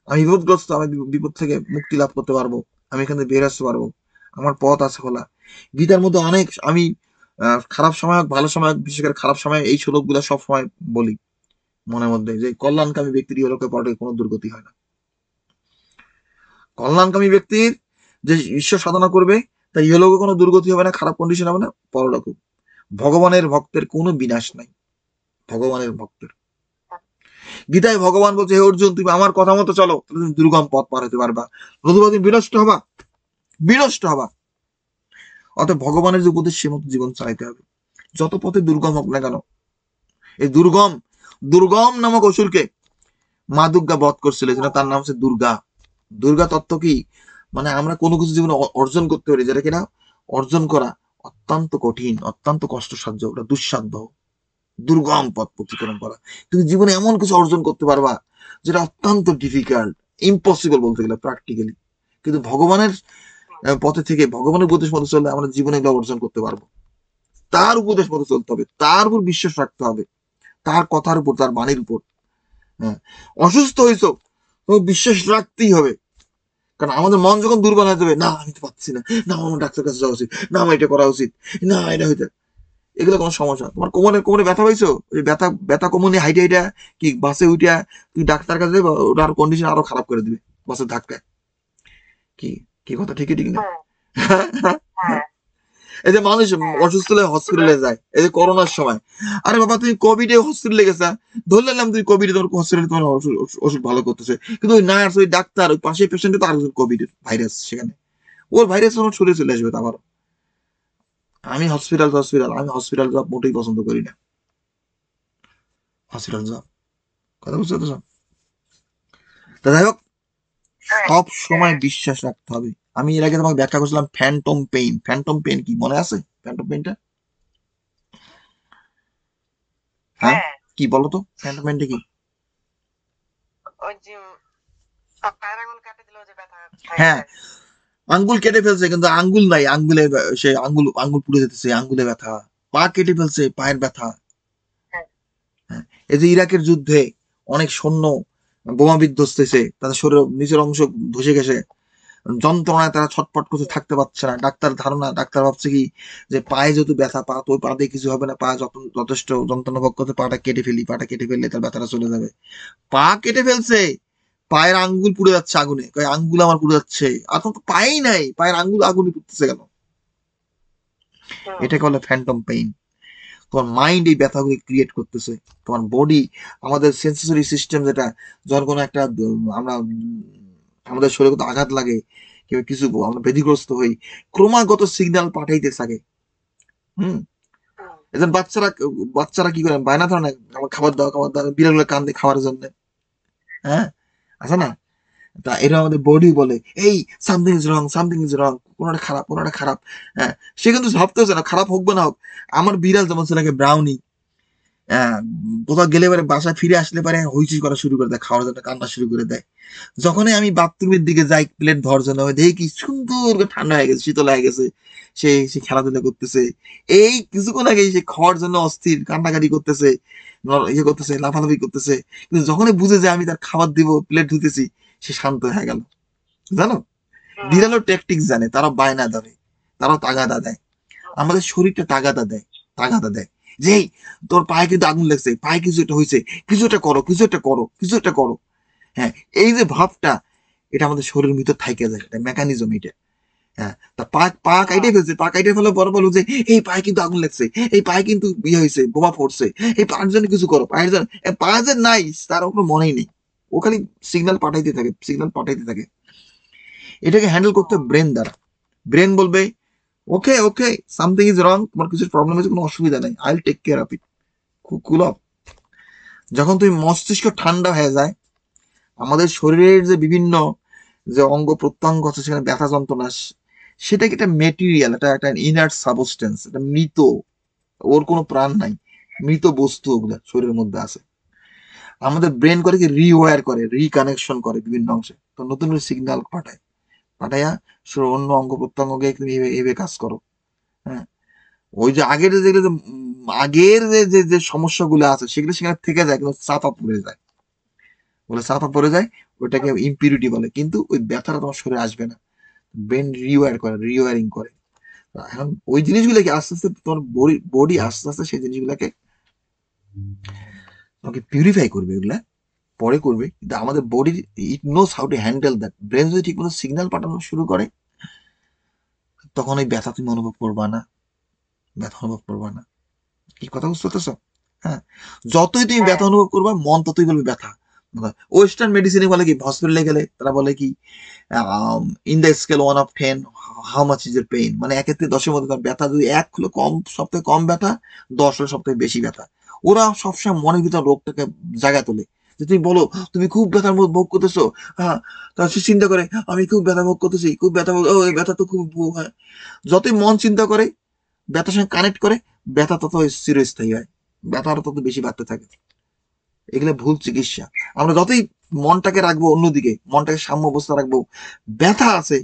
আমি বিপদগ্রস্ত, আমি বিপদ থেকে মুক্তি লাভ করতে পারবো, আমি এখান থেকে বের আসতে পারবো, আমার পথ আছে খোলা। গীতার মধ্যে অনেক আমি খারাপ সময় হোক ভালো সময় হোক, বিশেষ করে খারাপ সময় এই শ্লোকগুলো সব সময় বলি মনের মধ্যে, যে কল্যাণকামী ব্যক্তির ইহলোকে পরলোকে কোনো দুর্গতি হয় না। কল্যাণকামী ব্যক্তির যে ঈশ্বর সাধনা করবে, তাই ইহলোকে কোনো দুর্গতি হবে না, খারাপ কন্ডিশন হবে না, পরলোকে। ভগবানের ভক্তের কোনো বিনাশ নাই, ভগবানের ভক্তের। গীতায় ভগবান বলছে, হে অর্জুন, তুমি আমার কথা মতো চলো, তাহলে তুমি দুর্গম পথ পার হতে পারবা, নতুবা তুমি বিনষ্ট হবা, বিনষ্ট হবা। অর্থাৎ ভগবানের যে উপদেশ, সে মতো জীবন চালাইতে হবে, যত পথে দুর্গম হোক না কেন। এই দুর্গম দুর্গম নামক অসুরকে মা দুর্গা বধ করছিল, যেন তার নাম হচ্ছে দুর্গা। দুর্গা তত্ত্ব কি, মানে আমরা কোনো কিছু জীবনে অর্জন করতে পারি, যেটা কিনা অর্জন করা অত্যন্ত কঠিন, অত্যন্ত কষ্টসাধ্য, ওটা দুঃসাধ্য, দুর্গম পথ অতিক্রম করা। তুমি জীবনে এমন কিছু অর্জন করতে পারবা যেটা অত্যন্ত ডিফিকাল্ট, ইম্পসিবল বলতে গেলে প্র্যাকটিক্যালি। কিন্তু ভগবানের পথে থেকে, ভগবানের উপদেশ মতো চললে আমরা জীবনে এগুলো অর্জন করতে পারবো। তার উপদেশ মতো চলতে হবে, তার উপর বিশ্বাস রাখতে হবে, তার কথার উপর, তার বাণীর উপর। হ্যাঁ, অসুস্থ হয়েছো, তোমার বিশ্বাস রাখতেই হবে। কারণ আমাদের মন যখন দুর্বল হয়ে যাবে, না আমি তো পাচ্ছি না, না আমার ডাক্তার কাছে যাওয়া উচিত, না আমার এটা করা উচিত, না এটা হইতে, এগুলো কোনো সমস্যা। তোমার কোমরে কোমরে ব্যথা পাইছো, ওই ব্যথা ব্যথা কমনি হাইটে হাইটা কি বাসে উঠিয়া তুমি ডাক্তার কাছে যাবে, ওটা আর কন্ডিশন আরো খারাপ করে দিবে বাসের ধাক্কায়। কি কি কথা ঠিকই ঠিক না? হ্যাঁ হ্যাঁ এই যে মানুষ হ্যাঁ অসুস্থ হলে হসপিটালে যায়, এই যে করোনার সময়, আরে বাবা তুমি কোভিডে হসপিটালে গেছা, ধরে নিলাম তুমি কোভিডে তোমার হসপিটালে তোমার অসুখ ভালো করতেছে, কিন্তু ওই নার্স ওই ডাক্তার ওই পাশে পেশেন্টে তো আরেকজন কোভিড ভাইরাস, সেখানে ওর ভাইরাস তোমার শরীরে চলে আসবে। তো আবার আমি হসপিটাল জব মোটেই পছন্দ করি না। হসপিটাল জব, কথা বুঝতে পারছো? তা যাই হোক, হ্যাঁ সব সময় বিশ্বাস রাখতে হবে। আমি এর আগে তোমাকে ব্যাখ্যা করছিলাম ফ্যান্টম পেইন। ফ্যান্টম পেইন কি মনে আছে? ফ্যান্টম পেইনটা হ্যাঁ হ্যাঁ কি বলো তো, ফ্যান্টম পেইনটা কি? ওই যে পায়ের আঙুল কাটে দিলেও যে ব্যথা থাকে হ্যাঁ, আর কি। আঙ্গুল কেটে ফেলছে কিন্তু আঙ্গুল নাই, আঙ্গুলে সে আঙ্গুল আঙ্গুল পুড়ে যেতেছে, আঙ্গুলে ব্যথা। পা কেটে ফেলছে, পায়ের ব্যথা। হ্যাঁ হ্যাঁ, এই যে ইরাকের যুদ্ধে অনেক সৈন্য বোমা বিধ্বস্ত হয়েছে, তাদের শরীর নিচের অংশ ধসে গেছে, যন্ত্রণায় তারা ছটফট করতে থাকতে পারছে না। ডাক্তার ভাবছে কি যে পায়ে যেহেতু ব্যথা, পা তো পা দিয়ে কিছু হবে না, পা যথেষ্ট যন্ত্রণা ভোগ করতে, পাটা কেটে ফেললে তার ব্যথাটা চলে যাবে। পা কেটে ফেলছে, পায়ের আঙ্গুল পুড়ে যাচ্ছে আগুনে, কয় আঙ্গুল আমার পুড়ে যাচ্ছে, আর তোমার তো পায়েই নাই, পায়ের আঙ্গুল আগুনে পুড়তেছে কেন? হুম এটাকে বলে ফ্যান্টম পেইন। তোমার মাইন্ড এই ব্যথাগুলি ক্রিয়েট করতেছে, তোমার বডি, আমাদের সেন্সরি সিস্টেম যেটা, যখন কোনো একটা আমরা আমাদের শরীরে কিন্তু আঘাত লাগে কিংবা কিছু আমরা ব্যাধিগ্রস্ত হই, ক্রমাগত সিগন্যাল পাঠাইতে থাকে। হুম, হুম এজন বাচ্চারা কি করে বায়না ধরে না, আমার খাবার দাও, বিড়ালগুলো কান্দে খাওয়ার জন্য। হ্যাঁ, আছে না? তা এটা আমাদের বডি বলে এই সামথিং ইজ রং, কোনোটা খারাপ, কোনোটা খারাপ। হ্যাঁ, সে কিন্তু ভাবতেছে না খারাপ হোক বা না হোক। আমার বিড়াল যেমন ছেলেকে ব্রাউনি, হ্যাঁ, কোথাও গেলে পরে বাসায় ফিরে আসলে পরে হইচই করা শুরু করে দেয়, খাওয়ার জন্য কান্না শুরু করে দেয়। যখনই আমি বাথরুমের দিকে যাই প্লেট ধরার জন্য, আমি দেখি কি সুন্দর করে ঠান্ডা হয়ে গেছে, শীতল হয়ে গেছে, সে খেলাধুলা করতেছে। এই কিছুক্ষণ আগে সে খাওয়ার জন্য অস্থির কান্নাকাটি করতেছে, ইয়ে করতেছে, লাফালাফি করতেছে। কিন্তু যখনই বুঝে যে আমি তার খাবার দিব, প্লেট ধুতেছি, সে শান্ত হয়ে গেল। জানো, হুম বিড়ালও ট্যাকটিক্স জানে, তারা বায়না ধরে, তারাও তাগাদা দেয়। আমাদের শরীরটা তাগাদা দেয় যে এই, তোর পায়ে কিন্তু আগুন লাগছে, পায়ে কিছু একটা হয়েছে, কিছু একটা করো, কিছু একটা করো, কিছু একটা করো। হ্যাঁ, এই যে ভাবটা, এটা আমাদের শরীরের ভিতর থাইকে যায়, এটা মেকানিজম এটা। হ্যাঁ, তা পা পা কাইটে হুম ফেলছে, পা কাইটে ফেলে বড় বলো যে এই পায়ে কিন্তু আগুন লাগছে, এই পায়ে কিন্তু ইয়ে হয়েছে, বোমা পড়ছে, এই পায়ের জন্য কিছু করো, পায়ের জন্য। পা যে নাই তার কোনো মনেই নেই, ও খালি সিগন্যাল পাঠাইতে থাকে। এটাকে হ্যান্ডেল করতে হুম ব্রেন দ্বারা। ব্রেন বলবে ওকে ওকে, সামথিং ইজ রং, তোমার কিছু প্রবলেম আছে, কোনো অসুবিধা নাই, I will take care of it, cool off. যখন তুমি মস্তিষ্ক ঠান্ডা হয়ে যায়, আমাদের শরীরের যে বিভিন্ন যে অঙ্গ প্রত্যঙ্গ আছে সেখানে ব্যথা যন্ত্রণা, সেটা কি একটা মেটেরিয়াল, এটা একটা ইনার্ট সাবস্টেন্স, এটা মৃত, ওর কোনো প্রাণ নাই, মৃত বস্তু ওগুলা শরীরের মধ্যে আছে। আমাদের ব্রেন করে কি রিওয়্যার করে, রিকানেকশন করে বিভিন্ন অংশে, তো নতুন সিগন্যাল পাঠাইয়া অন্য অঙ্গ প্রত্যঙ্গকে তুমি এভাবে কাজ করো। হ্যাঁ, ওই যে আগের যে সমস্যাগুলো আছে সেগুলো সেখানে থেকে যায়, কিন্তু চাপা পড়ে যায়, বলে চাপা পড়ে যায়, ওইটাকে ইম্পিউরিটি বলে, কিন্তু ওই ব্যথাটা তোমার শরীরে আসবে না। ব্রেন রিওয়ারিং করে। এখন ওই জিনিসগুলোকে আস্তে আস্তে তোমার বডি আস্তে আস্তে সেই জিনিসগুলোকে তোমাকে পিউরিফাই করবে, এগুলা পরে করবে, কিন্তু আমাদের body it knows how to handle that. Brain যদি ঠিক মতো সিগন্যাল পাঠানো শুরু করে, তখন ওই ব্যথা তুমি অনুভব করবা না, ব্যথা অনুভব করবা না। কি কথা বুঝতে পারতেছো? হ্যাঁ, যতই তুমি হ্যাঁ ব্যথা অনুভব করবা, মন ততই বলবে ব্যথা। ওয়েস্টার্ন মেডিসিনে বলে কি, হসপিটালে গেলে তারা বলে কি, in the scale 1 of 10 how much is এর পেইন, মানে 1 থেকে 10-এর মধ্যে তার ব্যথা যদি 1 হলো কম, সবথেকে কম ব্যথা, 10 হলো সবথেকে বেশি ব্যথা। ওরা সবসময় মনের ভিতর রোগটাকে জায়গা তোলে, যে তুমি বলো তুমি খুব ব্যথার ভোগ করতেছো। হ্যাঁ, তার সে চিন্তা করে আমি খুব ব্যথা ভোগ করতেছি, খুব ব্যথা ও এই ব্যথা তো খুব হ্যাঁ। যতই মন চিন্তা করে, ব্যথার সঙ্গে কানেক্ট করে, ব্যথা তত চিরস্থায়ী হয়, ব্যথা আরো তত বেশি বাড়তে থাকে। এগুলো ভুল চিকিৎসা। আমরা যতই মনটাকে রাখবো অন্যদিকে, মনটাকে সাম্য অবস্থা রাখবো, ব্যথা আছে,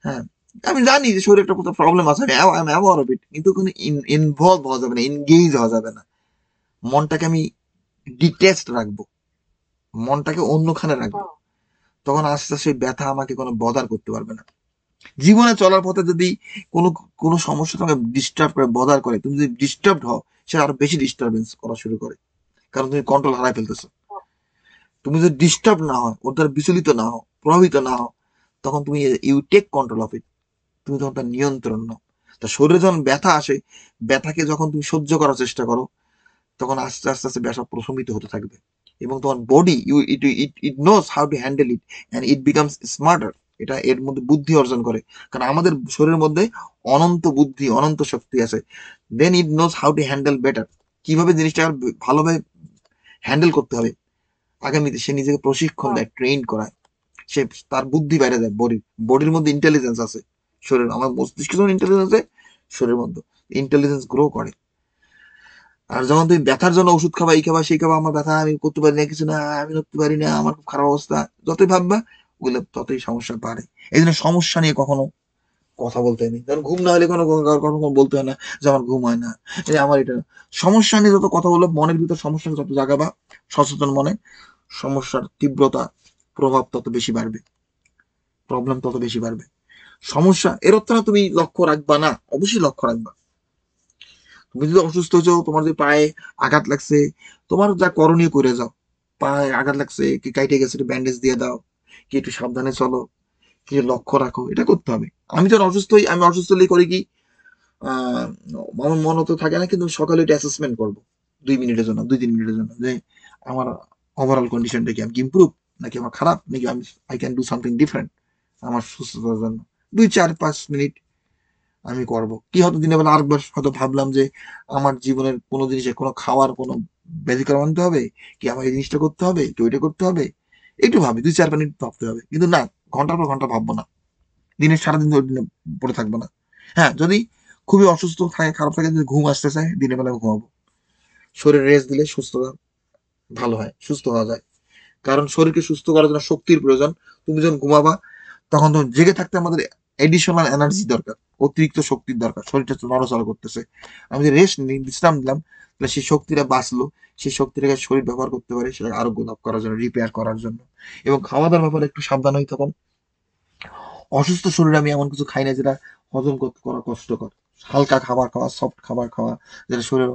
হ্যাঁ, আমি জানি যে শরীরে একটা কোথাও প্রবলেম আছে, আমি অ্যাওয়ার অফ ইট, কিন্তু কোনো ইনভলভ হওয়া যাবে না, এনগেজ হওয়া যাবে না। মনটাকে আমি ডিটেচড রাখবো, মনটাকে অন্যখানে রাখবো, হুম তখন আস্তে আস্তে সেই ব্যথা আমাকে কোনো বদার করতে পারবে না। জীবনে চলার পথে যদি কোনো কোনো সমস্যা তোমাকে ডিস্টার্ব করে, বদার করে, তুমি যদি ডিস্টার্ব হও, সেটা আরো বেশি ডিস্টারবেন্স করা শুরু করে, কারণ তুমি কন্ট্রোল হারাই ফেলতেছো। হুম তুমি যদি ডিস্টার্ব না হয়, ওর দ্বারা বিচলিত না হও, প্রভাবিত না হও, তখন তুমি you take control of it, তুমি তখন তার নিয়ন্ত্রণ নাও। তা শরীরে যখন ব্যথা আসে, ব্যথাকে যখন তুমি সহ্য করার চেষ্টা করো, তখন আস্তে আস্তে আস্তে ব্যথা প্রশমিত হতে থাকবে, এবং তোমার body it knows how to handle it and it becomes smarter. এটা এর মধ্যে বুদ্ধি অর্জন করে, কারণ আমাদের শরীরের মধ্যে অনন্ত বুদ্ধি, অনন্ত শক্তি আছে। Then it knows how to handle better, কিভাবে জিনিসটা ভালোভাবে হ্যান্ডেল করতে হবে আগামীতে সে নিজেকে প্রশিক্ষণ দেয়, ট্রেন করায়, সে তার বুদ্ধি বাইরে দেয়। বডির মধ্যে ইন্টেলিজেন্স আছে, শরীর আমার মস্তিষ্কের যেমন ইন্টেলিজেন্স আছে, শরীরের মধ্যে ইন্টেলিজেন্স গ্রো করে। আর যখন তুমি ব্যথার জন্য ওষুধ খাবা, এই খাবা সেই খাবা, আমার ব্যথা আমি করতে পারি না, কিছু না, আমি করতে পারি না, আমার খুব খারাপ অবস্থা, যতই ভাববা ওগুলো ততই সমস্যা বাড়ে। এই জন্য সমস্যা নিয়ে কখনো কথা বলতে নেই। কারণ ঘুম না হলে কখনো বলতে হয় না যে আমার ঘুম হয় না, এই আমার এটা। সমস্যা নিয়ে যত কথা বলবো, মনের ভিতর সমস্যা যত জাগাবা সচেতন মনে, সমস্যার তীব্রতা প্রভাব তত বেশি বাড়বে, প্রবলেম তত বেশি বাড়বে। সমস্যা এর অর্থ না তুমি লক্ষ্য রাখবা না, অবশ্যই লক্ষ্য রাখবা। তুমি যদি অসুস্থ হয়েছো, তোমার যদি পায়ে আঘাত লাগছে, তোমার যা করণীয় করে যাও। পায়ে আঘাত লাগছে, কি কাইটে গেছে, একটু ব্যান্ডেজ দিয়ে দাও, কি একটু সাবধানে চলো, কি লক্ষ্য রাখো, এটা করতে হবে। আমি যখন অসুস্থ হই, আমি অসুস্থ হলেই করি কি, আহ আমার মন তো থাকে না, কিন্তু সকালে একটু অ্যাসেসমেন্ট করবো 2 মিনিটের জন্য, 2-3 মিনিটের জন্য, যে আমার ওভারঅল কন্ডিশনটা কি, আমি কি ইম্প্রুভ নাকি আমার খারাপ, নাকি আমি I can do something different আমার সুস্থতার জন্য। 2-4-5 মিনিট আমি করব। কি হয়তো দিনের বেলা আরেকবার হয়তো ভাবলাম যে আমার জীবনের কোনো জিনিসে কোনো খাওয়ার কোনো ব্যতিক্রম আনতে হবে, কি আমার এই জিনিসটা করতে হবে, কি ওইটা করতে হবে, একটু ভাবি, 2-4 মিনিট ভাবতে হবে, কিন্তু না ঘন্টার পর ঘন্টা ভাববো না, দিনের সারাদিন ওই দিনে পড়ে থাকবো না। হ্যাঁ, যদি খুবই অসুস্থ থাকে, খারাপ থাকে, যদি ঘুম আসতে চায়, দিনের বেলা ঘুমাবো। শরীর রেস্ট দিলে সুস্থতা ভালো হয়, সুস্থ হওয়া যায়। কারণ শরীরকে সুস্থ করার জন্য শক্তির প্রয়োজন। তুমি যখন ঘুমাবা, তখন তো জেগে থাকতে আমাদের এডিশনাল এনার্জি দরকার, অতিরিক্ত শক্তির দরকার, শরীরটা নড়াচড়া করতেছে। আমি যে রেস্ট নিই, বিশ্রাম দিলাম, তাহলে সেই শক্তিটা বাঁচলো, সেই শক্তিটাকে শরীর ব্যবহার করতে পারে সেটা আরোগ্য লাভ করার জন্য, রিপেয়ার করার জন্য। এবং খাওয়া দাওয়ার ব্যাপারে একটু সাবধান হই তখন। অসুস্থ শরীরে আমি এমন কিছু খাই না যেটা হজম করা কষ্টকর। হালকা খাবার খাওয়া, সফট খাবার খাওয়া, যেটা শরীরে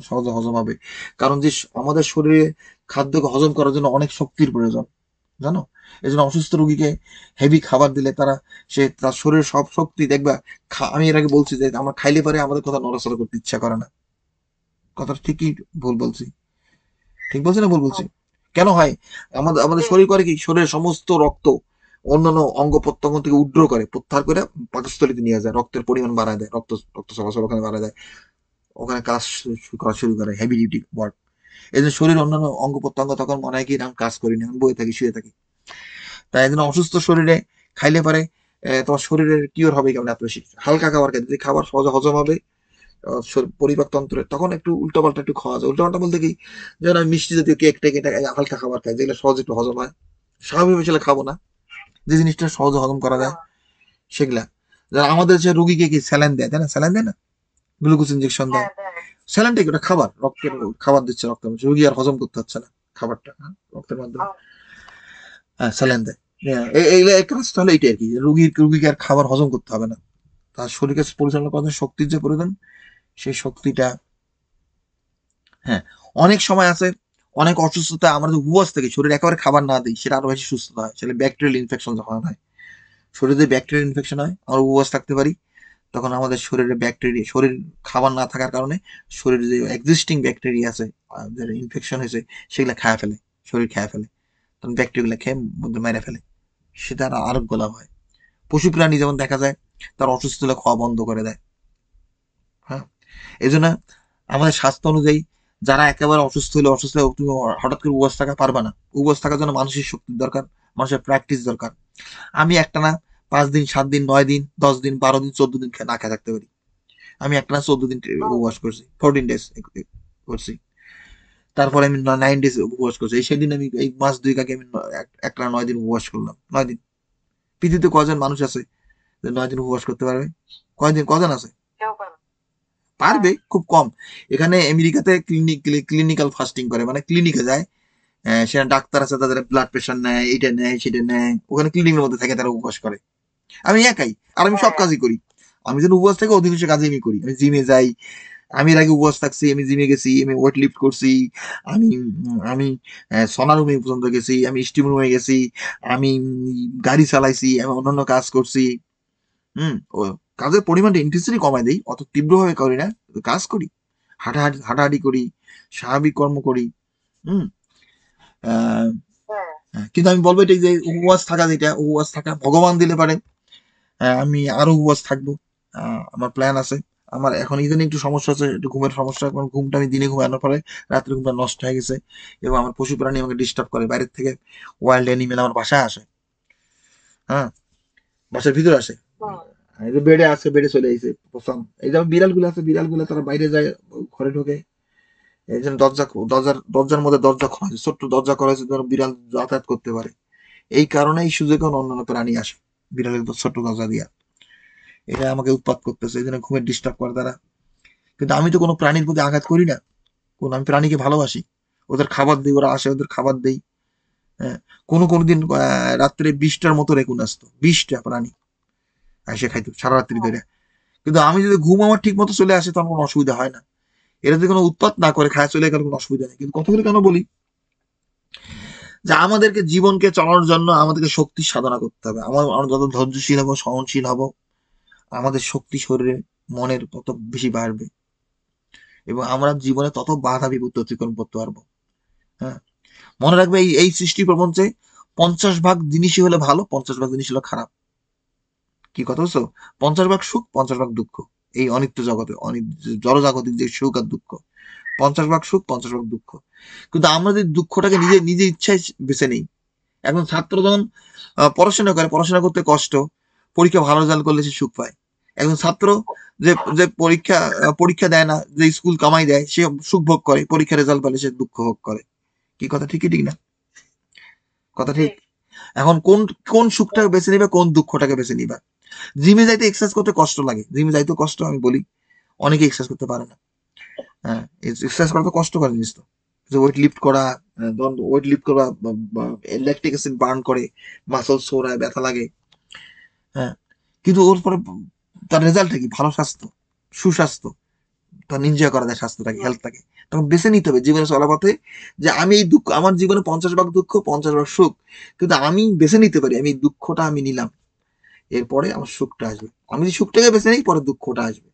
সহজে হজম হবে। কারণ যে আমাদের শরীরে খাদ্যকে হজম করার জন্য অনেক শক্তির প্রয়োজন, জানো। এই জন্য অসুস্থ রোগীকে হেভি খাবার দিলে সে তার শরীরের সব শক্তি দেখবা। আমি এর আগে বলছি যে আমরা খাইলে পারে আমাদের কথা নড়াচড়া করতে ইচ্ছা করে না। কথাটা ঠিকই ভুল বলছি? ঠিক বলছি না ভুল বলছি? কেন হয়? আমাদের আমাদের শরীর করে কি, শরীরের সমস্ত রক্ত অন্যান্য অঙ্গ প্রত্যঙ্গ থেকে উড্র করে, প্রত্যাহার করে পাকস্থলীতে নিয়ে যায়, রক্তের পরিমাণ বাড়ায় দেয়, রক্ত চলাচল ওখানে বাড়ায় দেয়, ওখানে কাজ করা শুরু করে, হেভি ডিউটি ওয়ার্ক। এই জন্য শরীর অন্যান্য অঙ্গ প্রত্যঙ্গ তখন মনে হয় কি আমি কাজ করি না, আমি বয়ে থাকি, শুয়ে থাকি। তাই এই জন্য অসুস্থ শরীরে খাইলে পারে তোমার শরীরের কিওর হবে কেমন এত বেশি। হালকা খাবার খাইতে, যে খাবার সহজে হজম হবে, পরিপাক তন্ত্রে, তখন একটু উল্টাপাল্টা একটু খাওয়া যায়। উল্টাপাল্টা বলতে কি, যেমন আমি মিষ্টি জাতীয় কেক টেক, এটা হালকা খাবার খাই, যেগুলো সহজে একটু হজম হয়। স্বাভাবিক হিসেবে খাবো না, যে জিনিসটা সহজে হজম করা যায় সেগুলা। যারা আমাদের যে রুগীকে কি স্যালাইন দেয়, তাই না, স্যালাইন দেয় না, গ্লুকোজ ইঞ্জেকশন দেয়। স্যালাইনটা কি, ওটা খাবার, রক্তের খাবার দিচ্ছে, রক্তের মধ্যে রুগী আর হজম করতে হচ্ছে না খাবারটা, রক্তের মাধ্যমে। হ্যাঁ, স্যালাইন দেয়। এইগুলা কাজটা হলো এইটা আর কি, রুগীকে আর খাবার হজম করতে হবে না, তার শরীরকে পরিচালনা করার জন্য শক্তির যে প্রয়োজন, সেই শক্তিটা। হ্যাঁ, অনেক সময় আছে, অনেক অসুস্থতা আমরা যদি উপবাস থেকে শরীর একেবারে খাবার না দিই, সেটা আরো বেশি সুস্থ হয়, সেটা ব্যাকটেরিয়াল ইনফেকশন যখন হয়, শরীরে যদি ব্যাকটেরিয়াল ইনফেকশন হয়, আমরা উপবাস থাকতে পারি, তখন আমাদের শরীরে ব্যাকটেরিয়া, শরীর খাবার না থাকার কারণে শরীরে যে এক্সিস্টিং ব্যাকটেরিয়া আছে, যারা ইনফেকশন হয়েছে, সেগুলো খায় ফেলে, শরীর খায় ফেলে, তখন ব্যাকটেরিয়াগুলো খেয়ে মধ্যে মেরে ফেলে, সেটা আরোগ্য লাভ হয়। পশু প্রাণী যেমন দেখা যায়, তার অসুস্থ হলে খাওয়া বন্ধ করে দেয়। হ্যাঁ, এই জন্য আমাদের স্বাস্থ্য অনুযায়ী যারা একেবারে অসুস্থ হলে তুমি হঠাৎ করে উপবাস থাকা পারবা না। উপবাস থাকার জন্য মানসিক শক্তির দরকার, মানুষের প্র্যাকটিস দরকার। আমি একটানা 5 দিন, 7 দিন, 9 দিন, 10 দিন, 12 দিন, 14 দিন না খেয়ে থাকতে পারি। আমি একটানা 14 দিন উপবাস করছি, 14 ডেজ করছি। তারপরে আমি 9 ডেজ উপবাস করছি। সেদিন আমি এই মাস 2 আগে আমি একটানা 9 দিন উপবাস করলাম। 9 দিন। পৃথিবীতে কজন মানুষ আছে যে 9 দিন উপবাস করতে পারবে? কজন আছে? পারবে, খুব কম। এখানে আমেরিকাতে ক্লিনিক্যাল ফাস্টিং করে, মানে ক্লিনিকে যায়, সেখানে ডাক্তার আছে, তাদের ব্লাড প্রেশার নেয়, এইটা নেয় সেটা নেয়, ওখানে ক্লিনিকের মধ্যে থাকে, তারা উপবাস করে। আমি একাই, আর আমি সব কাজই করি। আমি যেন উপবাস থেকে অধিকাংশ কাজই আমি করি, আমি জিমে যাই, আমি এর আগে উপবাস থাকছি, আমি জিমে গেছি, আমি ওয়েট লিফট করছি, আমি আমি সনার রুমে পর্যন্ত গেছি, আমি স্টিম রুমে গেছি, আমি গাড়ি চালাইছি, আমি অন্যান্য কাজ করছি। ও কাজের পরিমাণটা ইন্টেন্সিটি কমায় দেই, অত তীব্রভাবে করি না, কাজ করি, হাঁটাহাঁটি করি, স্বাভাবিক কর্ম করি। হুম আহ, হ্যাঁ, কিন্তু আমি বলবো এটাই যে উপবাস থাকা, যেটা উপবাস থাকা ভগবান দিলে পারে, আমি আরো উপবাস থাকবো। আমার প্ল্যান আছে। আমার এখন ইদানিং একটু সমস্যা আছে, একটু ঘুমের সমস্যা, কারণ ঘুমটা আমি দিনে ঘুমানোর পরে রাত্রে ঘুমটা নষ্ট হয়ে গেছে, এবং আমার পশু প্রাণী আমাকে ডিস্টার্ব করে, বাইরের থেকে ওয়াইল্ড অ্যানিমেল আমার বাসায় আসে। হ্যাঁ, বাসার ভিতরে আসে। হুম, এই যে বেডে আছে, বেডে চলে এসে পছন্দ, এই যেমন বিড়াল গুলো আছে, বিড়াল গুলো তারা বাইরে যায়, ঘরে ঢোকে। এই জন্য দরজার মধ্যে দরজা করা হয়েছে, ছোট্ট দরজা করা হয়েছে যেন বিড়াল যাতায়াত করতে পারে। এই কারণে এই সুযোগে অন্যান্য প্রাণী আসে বিড়ালের ছোট্ট দরজা দিয়া। এটা আমাকে উৎপাত করতেছে, এই জন্য ঘুমের ডিস্টার্ব করে তারা। কিন্তু আমি তো কোনো প্রাণীর প্রতি আঘাত করি না, আমি প্রাণীকে ভালোবাসি, ওদের খাবার দিই, ওরা আসে, ওদের খাবার দেই। হ্যাঁ, কোনো দিন রাত্রে 20টার মতো রেকুন আসতো, 20টা প্রাণী এসে খাইতো সারা রাত্রি হুম, ধরে। কিন্তু আমি যদি ঘুম আমার ঠিক মতো চলে আসে, তখন কোনো অসুবিধা হয় না। এরা যদি কোনো উৎপাত না করে, খায় চলে গেলে কোনো অসুবিধা নেই। কিন্তু কথাগুলো কেন বলি, যে আমাদেরকে জীবনকে চালানোর জন্য আমাদেরকে শক্তি সাধনা করতে হবে। আমরা যত ধৈর্যশীল হবো, সহনশীল হব, আমাদের শক্তি শরীরে মনের তত বেশি বাড়বে, এবং আমরা জীবনে তত বাধা বিপত্তি অতিক্রম করতে পারবো। হ্যাঁ, মনে রাখবে, এই সৃষ্টি প্রপঞ্চে 50 ভাগ জিনিসই হলে ভালো, 50 ভাগ জিনিস হলো খারাপ। কি কথা বলছো? 50 ভাগ সুখ, 50 ভাগ দুঃখ। এই অনিত্য জগতে, জড়জাগতিক যে সুখ আর দুঃখ, 50 ভাগ সুখ, 50 ভাগ দুঃখ। কিন্তু আমরা যদি দুঃখটাকে নিজে নিজে ইচ্ছায় বেছে নিই, এখন ছাত্র যখন পড়াশোনা করে, পড়াশোনা করতে কষ্ট, পরীক্ষা ভালো রেজাল্ট করলে সে সুখ পায়। একজন ছাত্র যে যে পরীক্ষা দেয় না, যে স্কুল কামাই দেয়, সে সুখ ভোগ করে, পরীক্ষা রেজাল্ট পেলে সে দুঃখ ভোগ করে। কি কথা ঠিক, ঠিক না? কথা ঠিক। ঠিক। এখন কোন কোন সুখটাকে বেছে নিবে, কোন দুঃখটাকে বেছে নিবা? জিমে যাইতে এক্সারসাইজ করতে কষ্ট লাগে, জিমে যাইতে কষ্ট, আমি বলি অনেকে এক্সারসাইজ করতে পারে না। হ্যাঁ, এক্সারসাইজ করা তো কষ্ট করে জিনিস তো, যে ওয়েট লিফট করা, ওয়েট লিফট করা, ল্যাকটিক অ্যাসিড বার্ন করে, মাসল সোরায়, ব্যথা লাগে। হ্যাঁ, কিন্তু ওর পরে তার রেজাল্টটা কি? ভালো স্বাস্থ্য, সুস্বাস্থ্য, তখন এনজয় করা যায় স্বাস্থ্যটাকে, হুম, হেলথটাকে। তখন বেছে নিতে হবে জীবনে চলার পথে, যে আমি এই দুঃখ, আমার জীবনে 50 ভাগ দুঃখ, 50 ভাগ সুখ, কিন্তু আমি বেছে নিতে পারি, আমি এই দুঃখটা আমি নিলাম, এরপরে আমার সুখটা আসবে। আমি যদি সুখটাকে বেছে নিই, পরে দুঃখটা আসবে।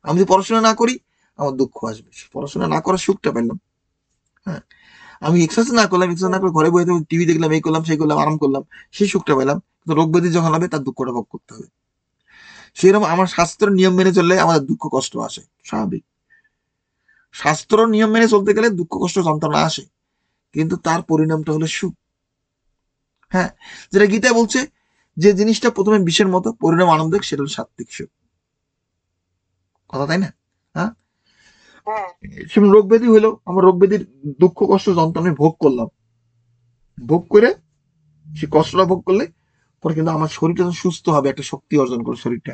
আমি যদি পড়াশোনা না করি, আমার দুঃখ আসবে। পড়াশোনা না করার সুখটা পেলাম। হ্যাঁ, আমি এক্সারসাইজ না করলাম, এক্সারসাইজ না হুম, করে ঘরে বসে টিভি দেখলাম, এই করলাম, সেই করলাম, আরাম করলাম, সেই সুখটা পেলাম। কিন্তু রোগ ব্যাধি যখন হবে, তার দুঃখটা ভোগ করতে হবে। সেরকম আমার স্বাস্থ্যের নিয়ম মেনে চললে আমাদের দুঃখ কষ্ট আসে, স্বাভাবিক। স্বাস্থ্যর নিয়ম মেনে চলতে গেলে দুঃখ কষ্ট যন্ত্রণা আসে, কিন্তু তার পরিণামটা হলো সুখ। হ্যাঁ, যেটা গীতায় বলছে, যে জিনিসটা প্রথমে বিষের মতো, পরিণাম আনন্দিক, সেটা হলো সাত্বিক সুখ। কথা তাই না? হ্যাঁ, হ্যাঁ, সেরকম রোগ ব্যাধি হলো, আমার রোগ ব্যাধির দুঃখ কষ্ট যন্ত্রণা আমি ভোগ করলাম, ভোগ করে সে কষ্টটা ভোগ করলে পরে কিন্তু আমার শরীরটা যখন সুস্থ হবে, একটা শক্তি অর্জন করে শরীরটা,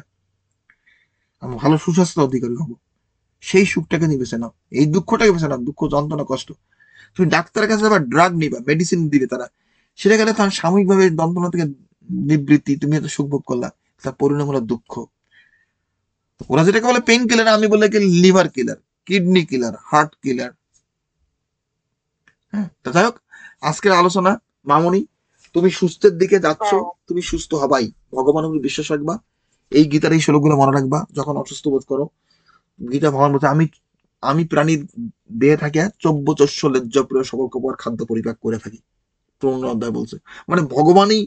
আমি ভালো সুস্বাস্থ্য অধিকারী হবো। সেই সুখটাকে নিয়ে বেছে নাও, এই দুঃখটাকে বেছে নাও, দুঃখ যন্ত্রণা কষ্ট। তুমি ডাক্তারের কাছে আবার ড্রাগ নিবা, মেডিসিন দিবে তারা, সেটা গেলে তার সাময়িকভাবে যন্ত্রণা থেকে নিবৃত্তি, তুমি এত সুখ ভোগ করলা, তার পরিণাম হলো দুঃখ। ওরা যেটাকে বলে পেইন কিলার, আমি বলে কি লিভার কিলার, কিডনি কিলার, হার্ট কিলার। হ্যাঁ, তো যাই হোক, আজকের আলোচনা, মামনি, তুমি সুস্থের দিকে যাচ্ছ, হ্যাঁ, তুমি সুস্থ হবাই, ভগবানের উপর বিশ্বাস রাখবা। এই গীতার এই শ্লোকগুলো মনে রাখবা যখন অসুস্থ বোধ করো। গীতা ভগবান বলছে, আমি আমি প্রাণীর দেহে থাকিয়া চব্য লেজ্জ প্রিয় সকল কপর খাদ্য পরিপাক করে থাকি। ৫৪ অধ্যায় বলছে, মানে ভগবানই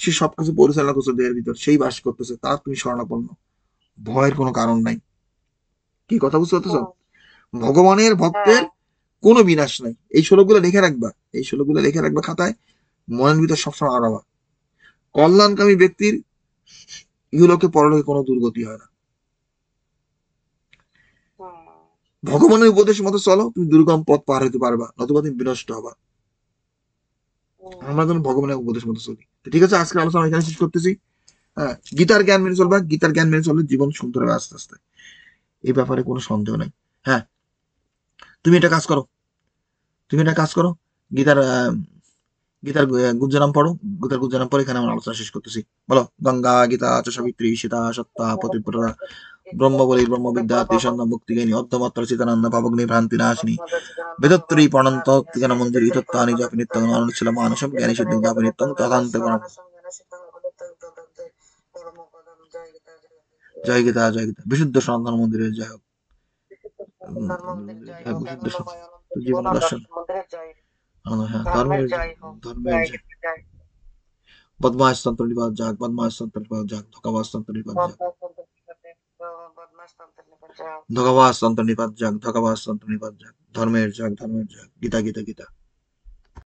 সে সবকিছু পরিচালনা করছে দেহের ভিতর, সেই বাস করতেছে, তার তুমি শরণাপন্ন, ভয়ের কোনো কারণ নাই। কি কথা বুঝতে পারতেছ? হুম, ভগবানের ভক্তের হ্যাঁ, কোনো বিনাশ নাই। এই শ্লোকগুলো লিখে রাখবা, এই শ্লোকগুলো লিখে রাখবা খাতায়, মনের ভিতর সবসময় আড়াবা। কল্যাণকামী ব্যক্তির ইহলোকে পরলোকে কোনো দুর্গতি হয় না। হুম, ভগবানের উপদেশ মতো চলো, তুমি দুর্গম পথ পার হইতে পারবা, নতুবা তুমি বিনষ্ট হবা। হুম, আমরা যেন ভগবানের উপদেশ মতো চলি। তো ঠিক আছে, আজকের আলোচনা এখানে শেষ করতেছি। হ্যাঁ, গীতার জ্ঞান মেনে চলবা, গীতার জ্ঞান মেনে চললে জীবন সুন্দর হবে আস্তে আস্তে, এই ব্যাপারে কোনো সন্দেহ নাই। হ্যাঁ, তুমি এটা কাজ করো, তুমি এটা কাজ করো, গীতার গীতার গুজ্জরাম পড়ো, গীতার গুজ্জরাম পড়ে এখানে আমরা আলোচনা শেষ করতেছি। বলো, গঙ্গা গীতা চ সাবিত্রী সীতা সত্তা পতিব্রতা ব্রহ্মবলী ব্রহ্মবিদ্যা ত্রিসন্ধ মুক্তিজ্ঞানী অর্ধমাত্র চিতানন্দ পাবগ্নি ভ্রান্তি নাশিনী বেদত্রী পণন্ত জ্ঞান মঞ্জুরি তত্ত্বানি জপি নিত্যং অনুচ্ছল মানসম জ্ঞানী সিদ্ধি জপি নিত্যং তথান্তে পরম জয় গীতা জয় গীতা বিশুদ্ধ সনাতন মন্দিরের জয় হোক বিশুদ্ধ জীবন দর্শন হ্যাঁ ধর্মের ধর্মের জয় বদমাশতন্ত্র নিপাত যাক বদমাশতন্ত্র নিপাত যাক ধোঁকাবাজতন্ত্র নিপাত যাক ধোঁকাবাজতন্ত্র নিপাত যাক ধোঁকাবাজতন্ত্র নিপাত যাক ধর্মের যাক ধর্মের যাক গীতা গীতা গীতা